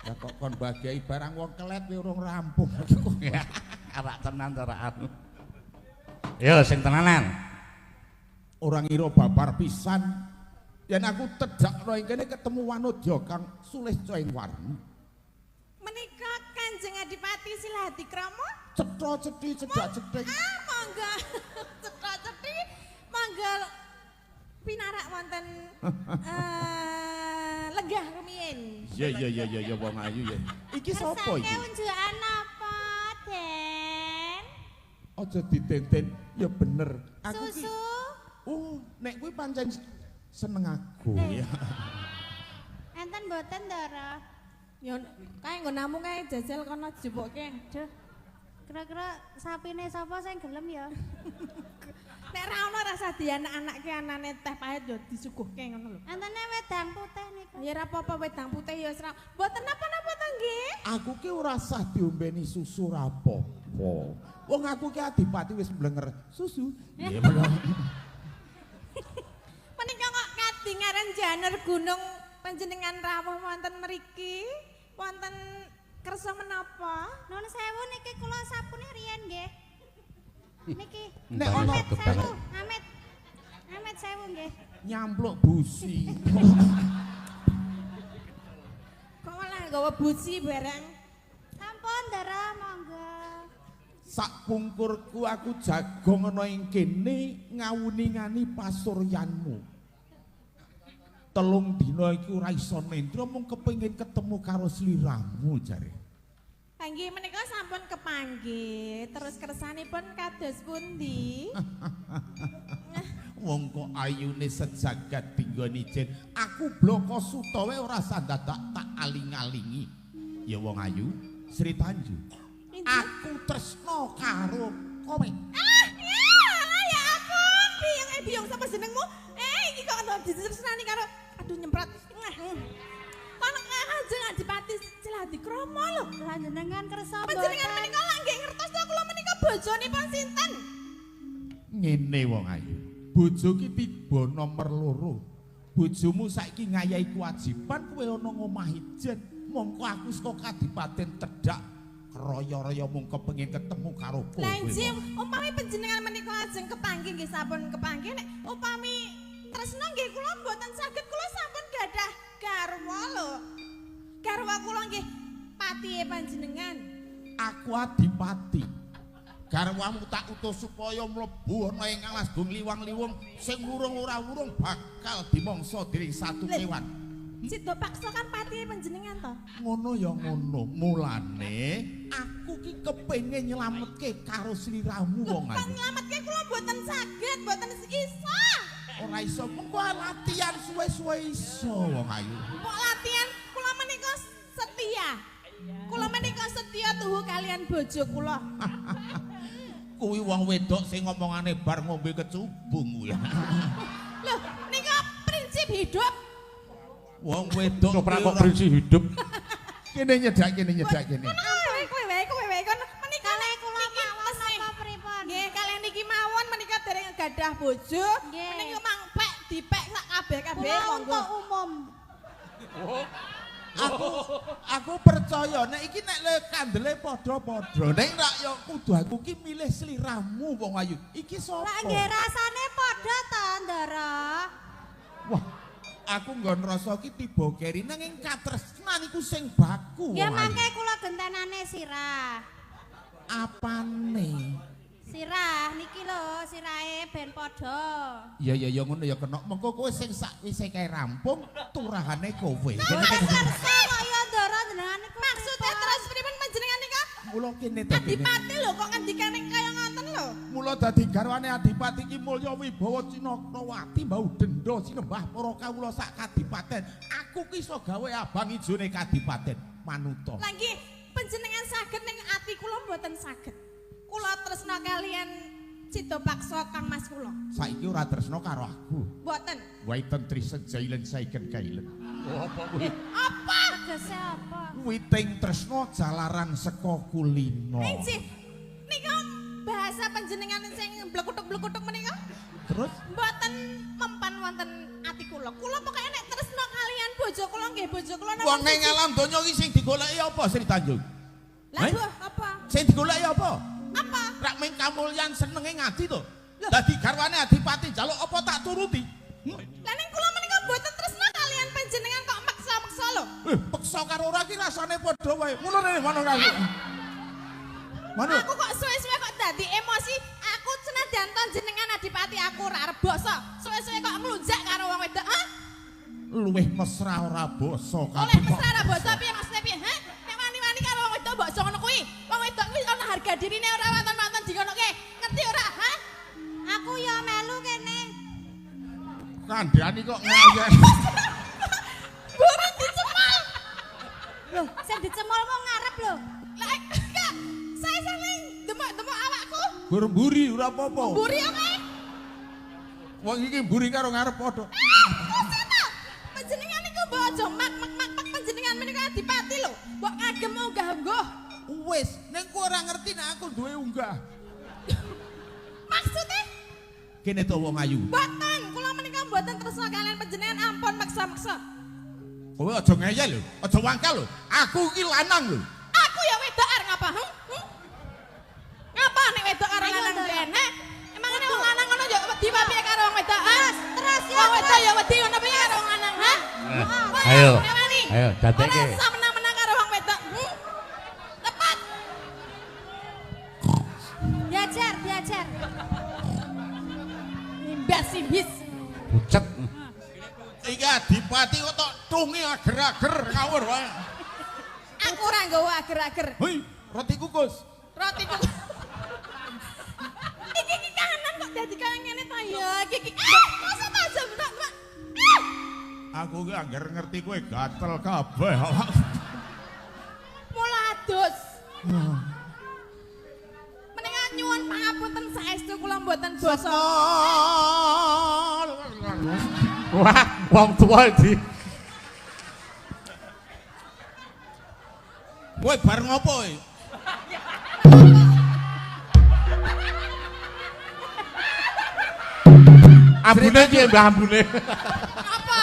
B: lah kok kon bagiai barang wong kelet kuwi urung rampung.
A: Arak tenan terakan. Yo sing tenanan.
B: Ora ngira babar pisan yen aku tedhakno ing kene ketemu Wanodya Kang Sulistya ing warni.
C: Menika Kanjeng Adipati Silahati Krama?
B: Cetha-cethi cedak-ceting.
C: Monggo. Cetha-cethi monggo pinarak wonten lenggah rumiyin.
B: Ya wong ayu ya. Iki sapa iki?
C: Unjukan apa, Den?
B: Aja ditenten, ya bener. Aku ki
C: Susu?
B: nek kuwi pancen seneng aku ya.
C: Enten mboten, Ndara? Ya kae nggo namung kae jajal kono dijupukke.
E: Duh, kira-kira sapine sapa sing gelem ya?
C: Nek ra ono rasa dianak-anakke anane teh pahit yo disuguhke ngono lho.
E: Antene wedang putih niku.
C: Ya ora apa-apa wedang putih ya wis ra. Mboten napa-napa to nggih.
B: Aku ki ora sah diombeni susu rapopo. Wong aku ki adipati wis mblenger susu. Iya bener.
C: Menika kok kadingaren janer gunung panjenengan rawuh wonten mriki? Wonten kersa menapa?
E: Nuwun sewu niki kula sapune riyen nggih. Niki.
B: Nek ono
E: Amit sewu, amit. Amit sewu nggih.
B: nyampluk busi.
C: Kok malah gawa busi barang?
E: Sampun, Ndara, monggo.
B: Sak pungkurku aku jagong ana ing kene ngawuningani pasuryanmu. Telung dina iki ora iso nendra mung kepengin ketemu karo sliramu jare.
C: Panggih menika sampun kepanggih. Terus kersanipun kados pundi?
B: Wong kok ayune sejagat dinggoni jen. Aku bloko suta wae ora sandat tak aling-alingi. Ya wong ayu, Sri Tanju. Aku tresno karo kowe.
C: Ya ampun, biyong sapa jenengmu? Iki kok ana ditresnani karo aduh nyemprat. Kono Kanjeng Adipati Silahati Krama lho.
E: Panjenengan kersa mboten?
C: Panjenengan menika lak nggih ngertos to kula menika bojonipun sinten?
B: Ngene wong ayu. Bojo ki tiba nomor loro. Bojomu saiki ngayahi kewajiban kowe ana ngomah ijen. Mongko aku saka kadipaten Tedhak kroyo-royo mung kepengin ketemu karo kowe.
C: Lah nggih, upami panjenengan menika ajeng kepanggih nggih sampun kepanggih nek upami tresna nggih kula mboten saged kula sampun gadah garwa lho. Garwa kula nggih patihe panjenengan.
B: Aku adipati. Garwamu tak utus supaya mlebu ana ing alas gung liwang-liwung sing wurung ora wurung bakal dimangsa dening satu kewan.
C: Sida paksa kan patihe panjenengan to.
B: Ngono ya ngono. Mulane aku ki kepengin nyelametke karo sliramu wong
C: Kok
B: ayu.
C: nyelametke kula mboten saged, mboten iso.
B: Ora iso mengko latihan suwe-suwe iso wong ayu.
C: Kok latihan kula menika setia. Kula menika setia tuhu kalian bojo kula.
B: Kuwi wong wedok sing ngomongane bar ngombe kecubung kuwi.
C: Loh, nika prinsip hidup.
B: Wong wedok
A: Ora kok prinsip hidup.
B: kene nyedak kene.
C: Kowe wae kon menika
E: Kalih kula
C: niki
E: mawon
C: mesih.
E: apa pripun?
C: Nggih, kalian gadah bojo,
E: Nggih.
C: menika mangpek dipek sak kabeh-kabeh
E: Kula
C: monggo.
E: untuk umum.
B: Aku percaya nek iki nek le kandele padha-padha. Ning rak ya kudu aku ki milih sliramu wong ayu. Iki sapa?
E: Lah nggih rasane padha ta, Ndara.
B: Wah, aku nggon rasa ki tiba keri nanging katresnan iku sing baku.
E: Ya
B: wong ayu.
E: mangke kula gentenane sirah.
B: Apane?
E: Sirah niki lho, sirahe ben padha.
B: Ya ngono ya kena. Mengko kowe sing sakwise kae rampung turahane kowe.
E: Kersa kok ya Ndara jenengan niku.
C: Maksudnya terus pripun panjenengan nika?
B: Mula kene to.
C: Adipati lho kok ngendikane kaya ngoten lho.
B: Mula dadi garwane Adipati iki mulya wibawa Cinakrawati mbau denda sinembah para kawula sak kadipaten. Aku ki iso gawe abang ijone kadipaten manuta.
C: Lah nggih panjenengan saged ning ati kula mboten saged. Kula tresna kalian Cita Paksa Kang Mas kula.
B: Saiki ora tresna karo aku.
C: Mboten.
B: Waiten trisen jailen saiken kailen. Apa kuwi?
C: Apa?
E: Tegese apa?
B: Witing tresna jalaran saka kulino.
C: Enci. Nika bahasa panjenengan sing blekutuk-blekutuk menika
B: Terus
C: mboten mempan wonten ati kula. Kula pokoke nek tresna kalian bojo kula nggih bojo kula
B: wong ning alam donya iki sing digoleki apa Sri Tanjung?
C: Lah apa?
B: Sing digoleki apa?
C: Apa?
B: Rak ming kamulyan senenge ngadi to. Dadi garwane Adipati njaluk apa tak turuti?
C: Lah ning kula menika mboten tresna kalian panjenengan kok maksa-maksa lho.
B: Peksa karo ora ki rasane padha wae. Ngono rene ngono kae. Manu.
C: Aku kok suwe-suwe kok dadi emosi. Aku senajan to jenengan Adipati aku ora arep basa. Suwe-suwe kok nglunjak karo wong wedok, ha?
B: Luwih mesra ora basa
C: Oleh mesra ora basa piye maksudnya piye, ha? Nek wani-wani karo wong wedok mbok ngono kuwi. Wong wedok kuwi ana harga dirine ora wonten-wonten dikonoke. Ngerti ora, ha?
E: Aku ya melu kene.
B: Kandhani kok ngayek.
C: Burung dicemol.
E: Loh, sing dicemol kok ngarep lho.
C: Lah, enggak. Saya saling demok-demok awakku.
B: Mburi ora apa-apa.
C: Mburi apa?
B: Wong iki mburi karo ngarep padha.
C: Kuseta. Panjenengan niku mbok aja mak panjenengan menika Adipati lho. Mbok ngagem unggah-ungguh.
B: Wis, ning kowe ora ngerti nek aku duwe unggah.
C: Maksudnya
B: Kene to wong ayu.
C: mboten, kula menika mboten tresna kalian panjenengan ampun maksa-maksa.
B: Kowe aja ngeyel lho, aja wangkal lho. Aku iki lanang lho.
C: Aku ya wedok arep ngapa? Ngapa nek wedok karo lanang dene? Emang nek wong lanang ngono ya wedi piye karo wong wedok? Terus ya wong wedok ya wedi ngono piye karo wong lanang, ha?
A: Ayo.
C: Nemani.
A: Ayo dadekke.
C: Ora usah menang-menang karo wong wedok. Tepat.
E: Belajar.
C: Imbas-imbis.
A: Bucet.
B: Iki Adipati kok tok tungi ager-ager ngawur wae.
C: Aku ora nggawa ager-ager.
B: Hei, roti kukus.
C: Roti kok. Iki kanan kok dadi kaya ngene ta ya. Iki. Masa ta aja mbak.
B: Aku ki anggar ngerti kowe gatel kabeh.
C: Mula adus. Menika nyuwun pangapunten saestu kula mboten basa.
A: Wah, wong tuwa iki.
B: Kowe bar ngopo kowe?
A: Ambune piye Mbah ambune?
C: Apa?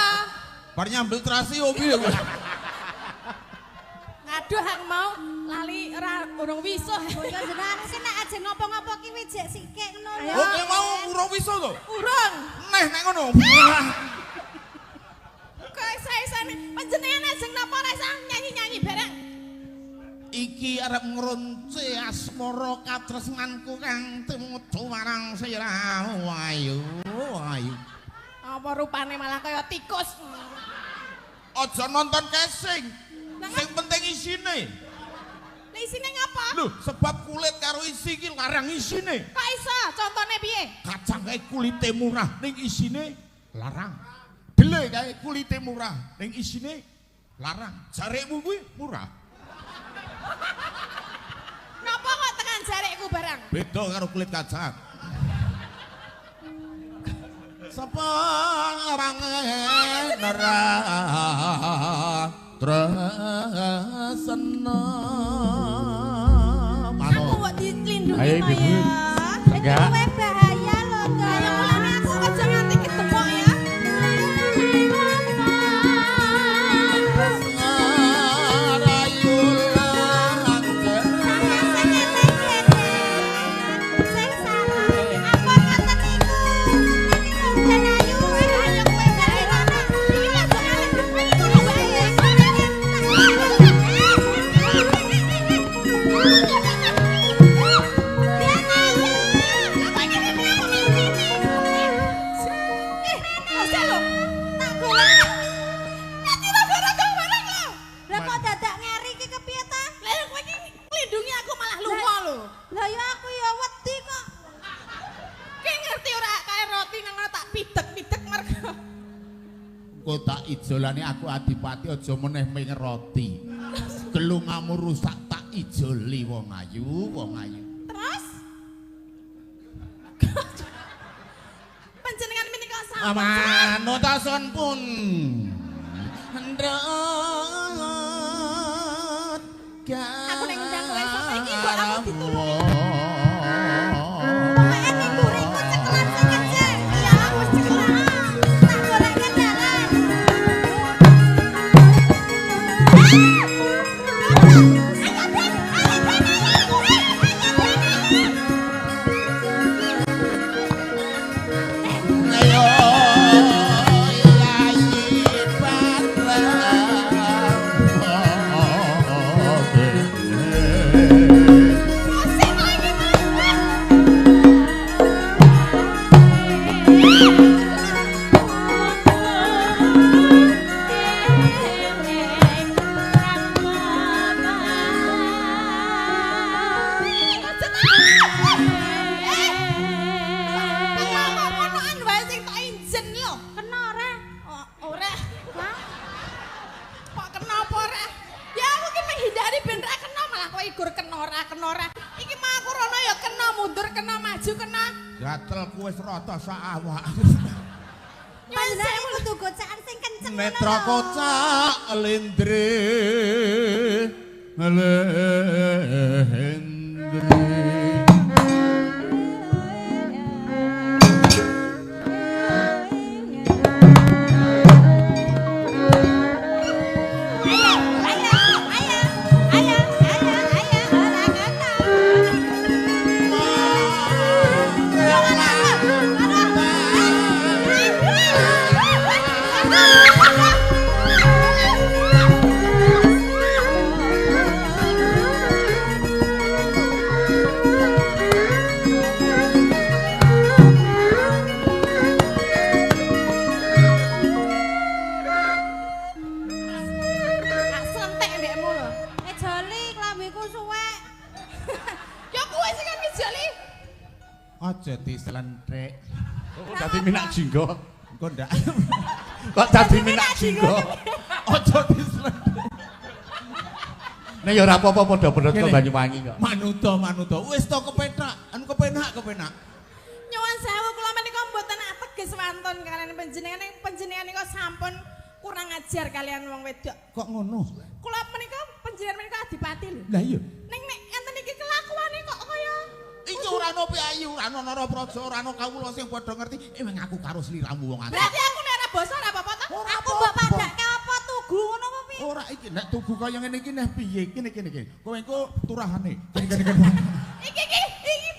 B: Bar nyambel terasi opo piye kowe?
C: Aduh aku mau lali ora urung wisuh.
E: Ya jenengan sing nek aja ngopo-ngopo ki wijek sikik ngono lho.
B: Oh, kowe mau urung wiso to?
C: Urung.
B: Neh nek ngono.
C: Kok sae-sae panjenengan ajeng napa ora iso nyanyi-nyanyi bareng.
B: Iki arep ngrunce asmara katresnanku kang tumuju marang siramu ayu.
C: Apa rupane malah kaya tikus.
B: Aja nonton casing. Sing penting isine.
C: Lah isine ngapa?
B: Lho, sebab kulit karo isi iki larang isine.
C: Kok iso? Contone piye?
B: Kacang kae kulite murah ning isine larang. Dele kae kulite murah ning isine larang. Jarekmu kuwi murah.
C: Napa kok tekan jarekku barang?
B: Beda karo kulit kacang. Sapa orang nerah tresna
C: Aku kok dilindungi
A: Ayo,
C: to
A: Ibu.
C: ya.
A: Enggak.
E: Kowe bahaya lho, Ndara.
B: Kowe tak ijolane aku adipati aja meneh mengeroti. Gelungamu rusak tak ijoli wong ayu, wong ayu.
C: Terus? Panjenengan menika sampun.
B: Manut asun pun.
C: Aku nek ndang kowe sapa iki kok aku ditulungi.
B: Netra kocak lindre
A: jinggo.
B: Kok ndak?
A: Kok dadi minak jinggo?
B: Aja dislendhek.
A: Nek ya ora apa-apa padha-padha to Banyuwangi kok.
B: Manuta. Wis to kepenak, kepenak.
C: Nyuwun sewu kula menika mboten ateges wonten kalian panjenengan nika sampun kurang ajar kalian wong wedok.
B: Kok ngono?
C: Kula menika panjenengan menika adipati lho.
B: Lah iya.
C: Ning nek enten iki kelakuane kok kaya
B: iki ora ono piyayu, ora ono Narapraja, ora ono kawula sing padha ngerti. Wing aku karo sliramu wong akeh.
C: Berarti aku nek ora basa ora apa-apa to?
D: Aku mbok padake apa tugu ngono apa piye?
B: Ora iki nek tugu kaya ngene iki neh piye? Kene. Kowe engko turahane. Kene.
C: Iki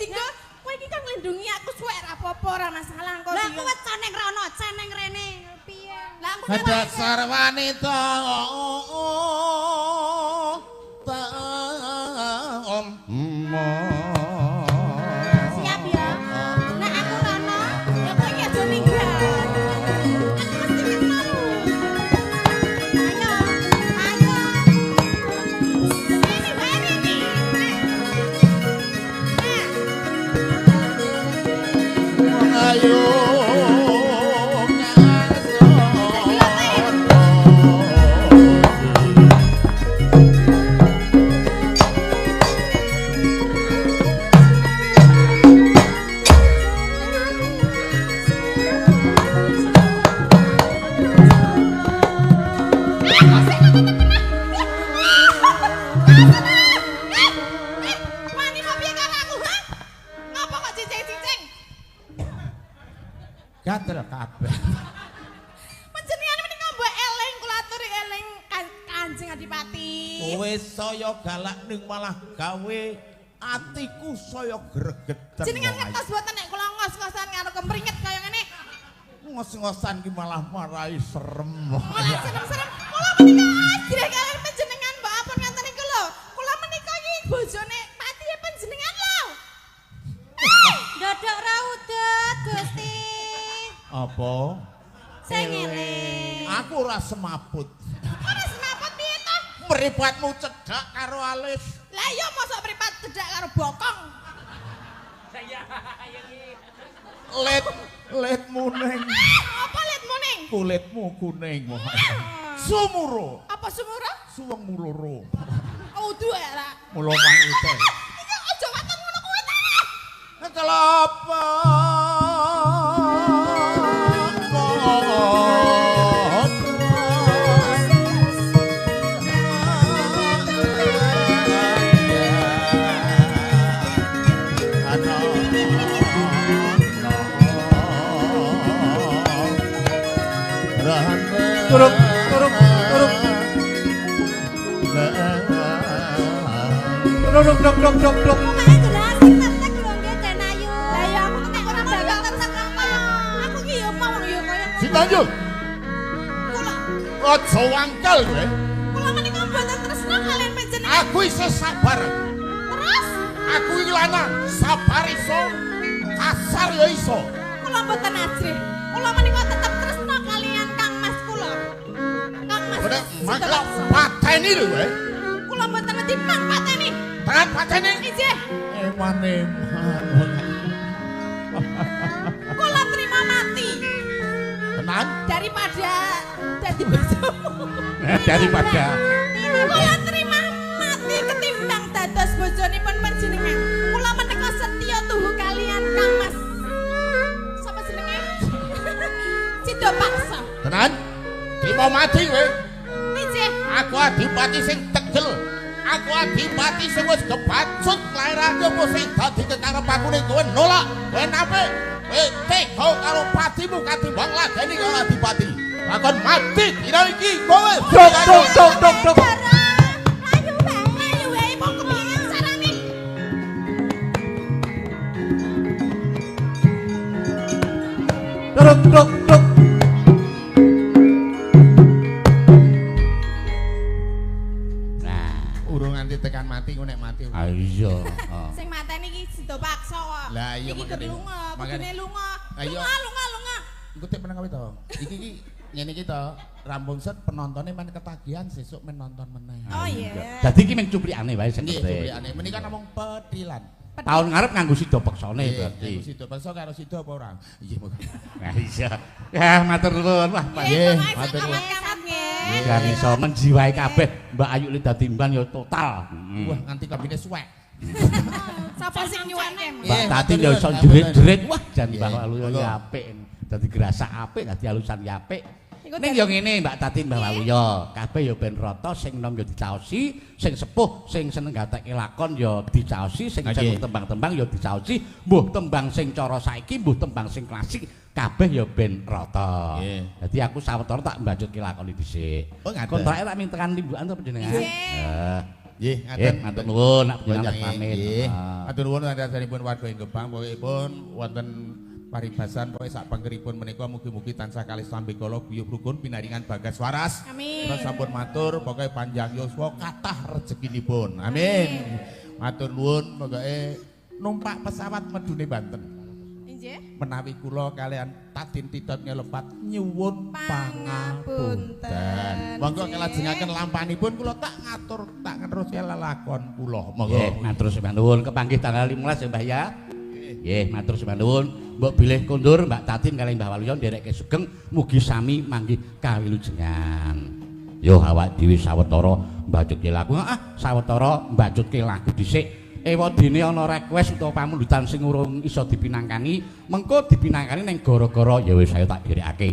C: dienggo kowe iki kan nglindungi aku suwe ora apa-apa ora masalah engko.
D: Lah kowe ceneng rono, ceneng rene. Piye?
C: Lah aku
B: dasar wanita
C: siap ya. Nek aku rono, ya kowe iki aja ninggal. Aku mesti kenal. Ayo. Ini bare iki.
B: ayo gatel kabeh.
C: Panjenengan menika mbok eling kula aturi eling Kanjeng Adipati.
B: Kowe saya galak ning malah gawe atiku saya gregeten.
C: Jenengan ngertos boten nek kula ngos-ngosan karo kemringet kaya ngene.
B: Ngos-ngosan ki malah marai serem.
C: Malah serem-serem. Kula menika ajrih kalian panjenengan mbok ampun ngaten niku lho. Kula menika iki bojone pati panjenengan lho.
D: Dodok ra udet, Gusti.
B: Apa?
D: Sing eling.
B: Aku ora semaput.
C: Ora semaput piye to?
B: Mripatmu cedhak karo alis.
C: Lah iya mosok mripat cedhak karo bokong.
A: Saya
B: Let muning.
C: Apa let muning?
B: Kulitmu kuning. Sumuro.
C: Apa sumura?
B: Suwengmu loro.
C: Oh, dua lah.
B: Mula mangute.
C: Iki aja waton ngono kuwi ta.
B: Kelapa.
A: Turuk. Dok.
E: Pokoknya jelas tetek lho nggih Den Ayu.
C: Lah ya aku nek ora bakal tetek apa. Aku ki yo mau yo kaya ngono.
B: Sintanjung.
C: Kula
B: Aja wangkel kowe.
C: kula menika mboten tresna kalian panjenengan.
B: Aku isih sabar.
C: Terus
B: Aku iki lanang, sabar iso, kasar ya iso.
C: kula mboten ajrih. Kula menika tetep tresna kalian Kang Mas kula. Kang Mas.
B: Ora mangkel pateni lho kowe.
C: Kula mboten wedi mang pateni.
B: Tangan pateni.
C: Ijih.
B: Emane.
C: Kula terima mati
B: Tenan?
C: daripada dadi bojomu.
A: Daripada
C: Kula terima mati ketimbang dados bojonipun panjenengan. Kula menika setya tuhu kalian Kang Mas. Sapa jenenge? Cido Paksa.
B: Tenan? Ki mau mati kowe.
C: Ijih.
B: Aku adipati sing tegel. Aku adipati sing wis kebacut lairane apa sing dadi kekarepku ning kowe nolak. Kowe nape? Kowe tega karo patimu katimbang ladeni karo adipati. Lakon mati dina iki kowe.
A: Dok.
E: Ayu bae.
C: Ayo wae mau kepiye carane?
A: Dok. Nah,
B: Urung nganti tekan mati ku nek mati.
A: iya.
C: Sing mateni iki Cido Paksa kok.
B: Lah iya
C: iki
B: makane.
C: lunga,
B: Makane.
C: kudune lunga.
B: Ayo.
C: Lunga.
B: Engko tek meneng kowe to. Iki ngene iki to, rampung set penontonnya men ketagihan sesuk men nonton meneh.
C: Oh iya.
A: Dadi iki mung cuplikane wae sing
B: Nggih,
A: penting.
B: cuplikane. Menika namung petilan.
A: Tahun ngarep nganggo sida peksane berarti.
B: Iku sido peso karo sido apa ora? Iya, Mas.
A: Nah, iya. Ya, matur nuwun. Wah, Pak.
B: Nggih,
C: matur
B: matur nuwun.
C: kamat nggih.
A: Kan iso menjiwai kabeh Mbak Ayu Lida Timban ya total.
B: Wah, nganti kabine suwek.
C: Sapa sing nyuwake?
A: Mbak
B: Nggih,
A: Tati
B: matur
A: ya
B: nuwun,
A: iso
B: matur
A: jerit-jerit.
B: nuwun.
A: Wah, jan
B: Nggih,
A: Mbak Walu
B: monggo.
A: ya apik. Dadi gerasak apik, dadi alusan ya apik.
C: Iku
A: Ning ya ngene Mbak Tati Mbak Walu ya, kabeh ya ben rata, sing nom ya dicaosi, sing sepuh sing seneng gatekke lakon ya dicaosi, sing seneng tembang-tembang ya dicaosi, mbuh tembang sing cara saiki, mbuh tembang sing klasik, kabeh ya ben rata.
B: Nggih.
A: Dadi aku sawetara tak mbajutke lakon iki dhisik.
B: Oh, ngaten.
A: Kontrake tak mintekan timbukan to panjenengan.
C: Nggih.
B: Nggih,
A: Ngaten, matur nuwun, nak panjenengan
B: Nggih.
A: pamit.
B: Matur nuwun sandanipun warga ing Gebang, pokokipun wonten paribasan pokoke sak panggeripun menika mugi-mugi tansah kalih sambekala guyub rukun pinaringan bagas waras.
C: Amin.
B: Terus sampun matur pokoke panjang yuswa kathah rezekinipun. Amin. Matur nuwun pokoke numpak pesawat medune Banten.
C: Injih.
B: Menawi kula kalian Tatin Titot ngelepat nyuwun pangapunten. Monggo kelajengaken lampanipun kula tak ngatur tak ngeterus lelakon kula. Monggo.
A: Nggih, matur sembah nuwun kepanggih tanggal 15 ya Mbah ya. Nggih, matur sembah nuwun. Mbok bilih kondur Mbak Tatin kalih Mbah Waluyo nderekke sugeng mugi sami manggih kawilujengan. Yo awak dhewe sawetara mbajutke lagu. Sawetara mbajutke lagu dhisik. Ewadene ana request utawa pamundutan sing urung iso dipinangkani, mengko dipinangkani ning gara-gara ya wis saya tak dherekake.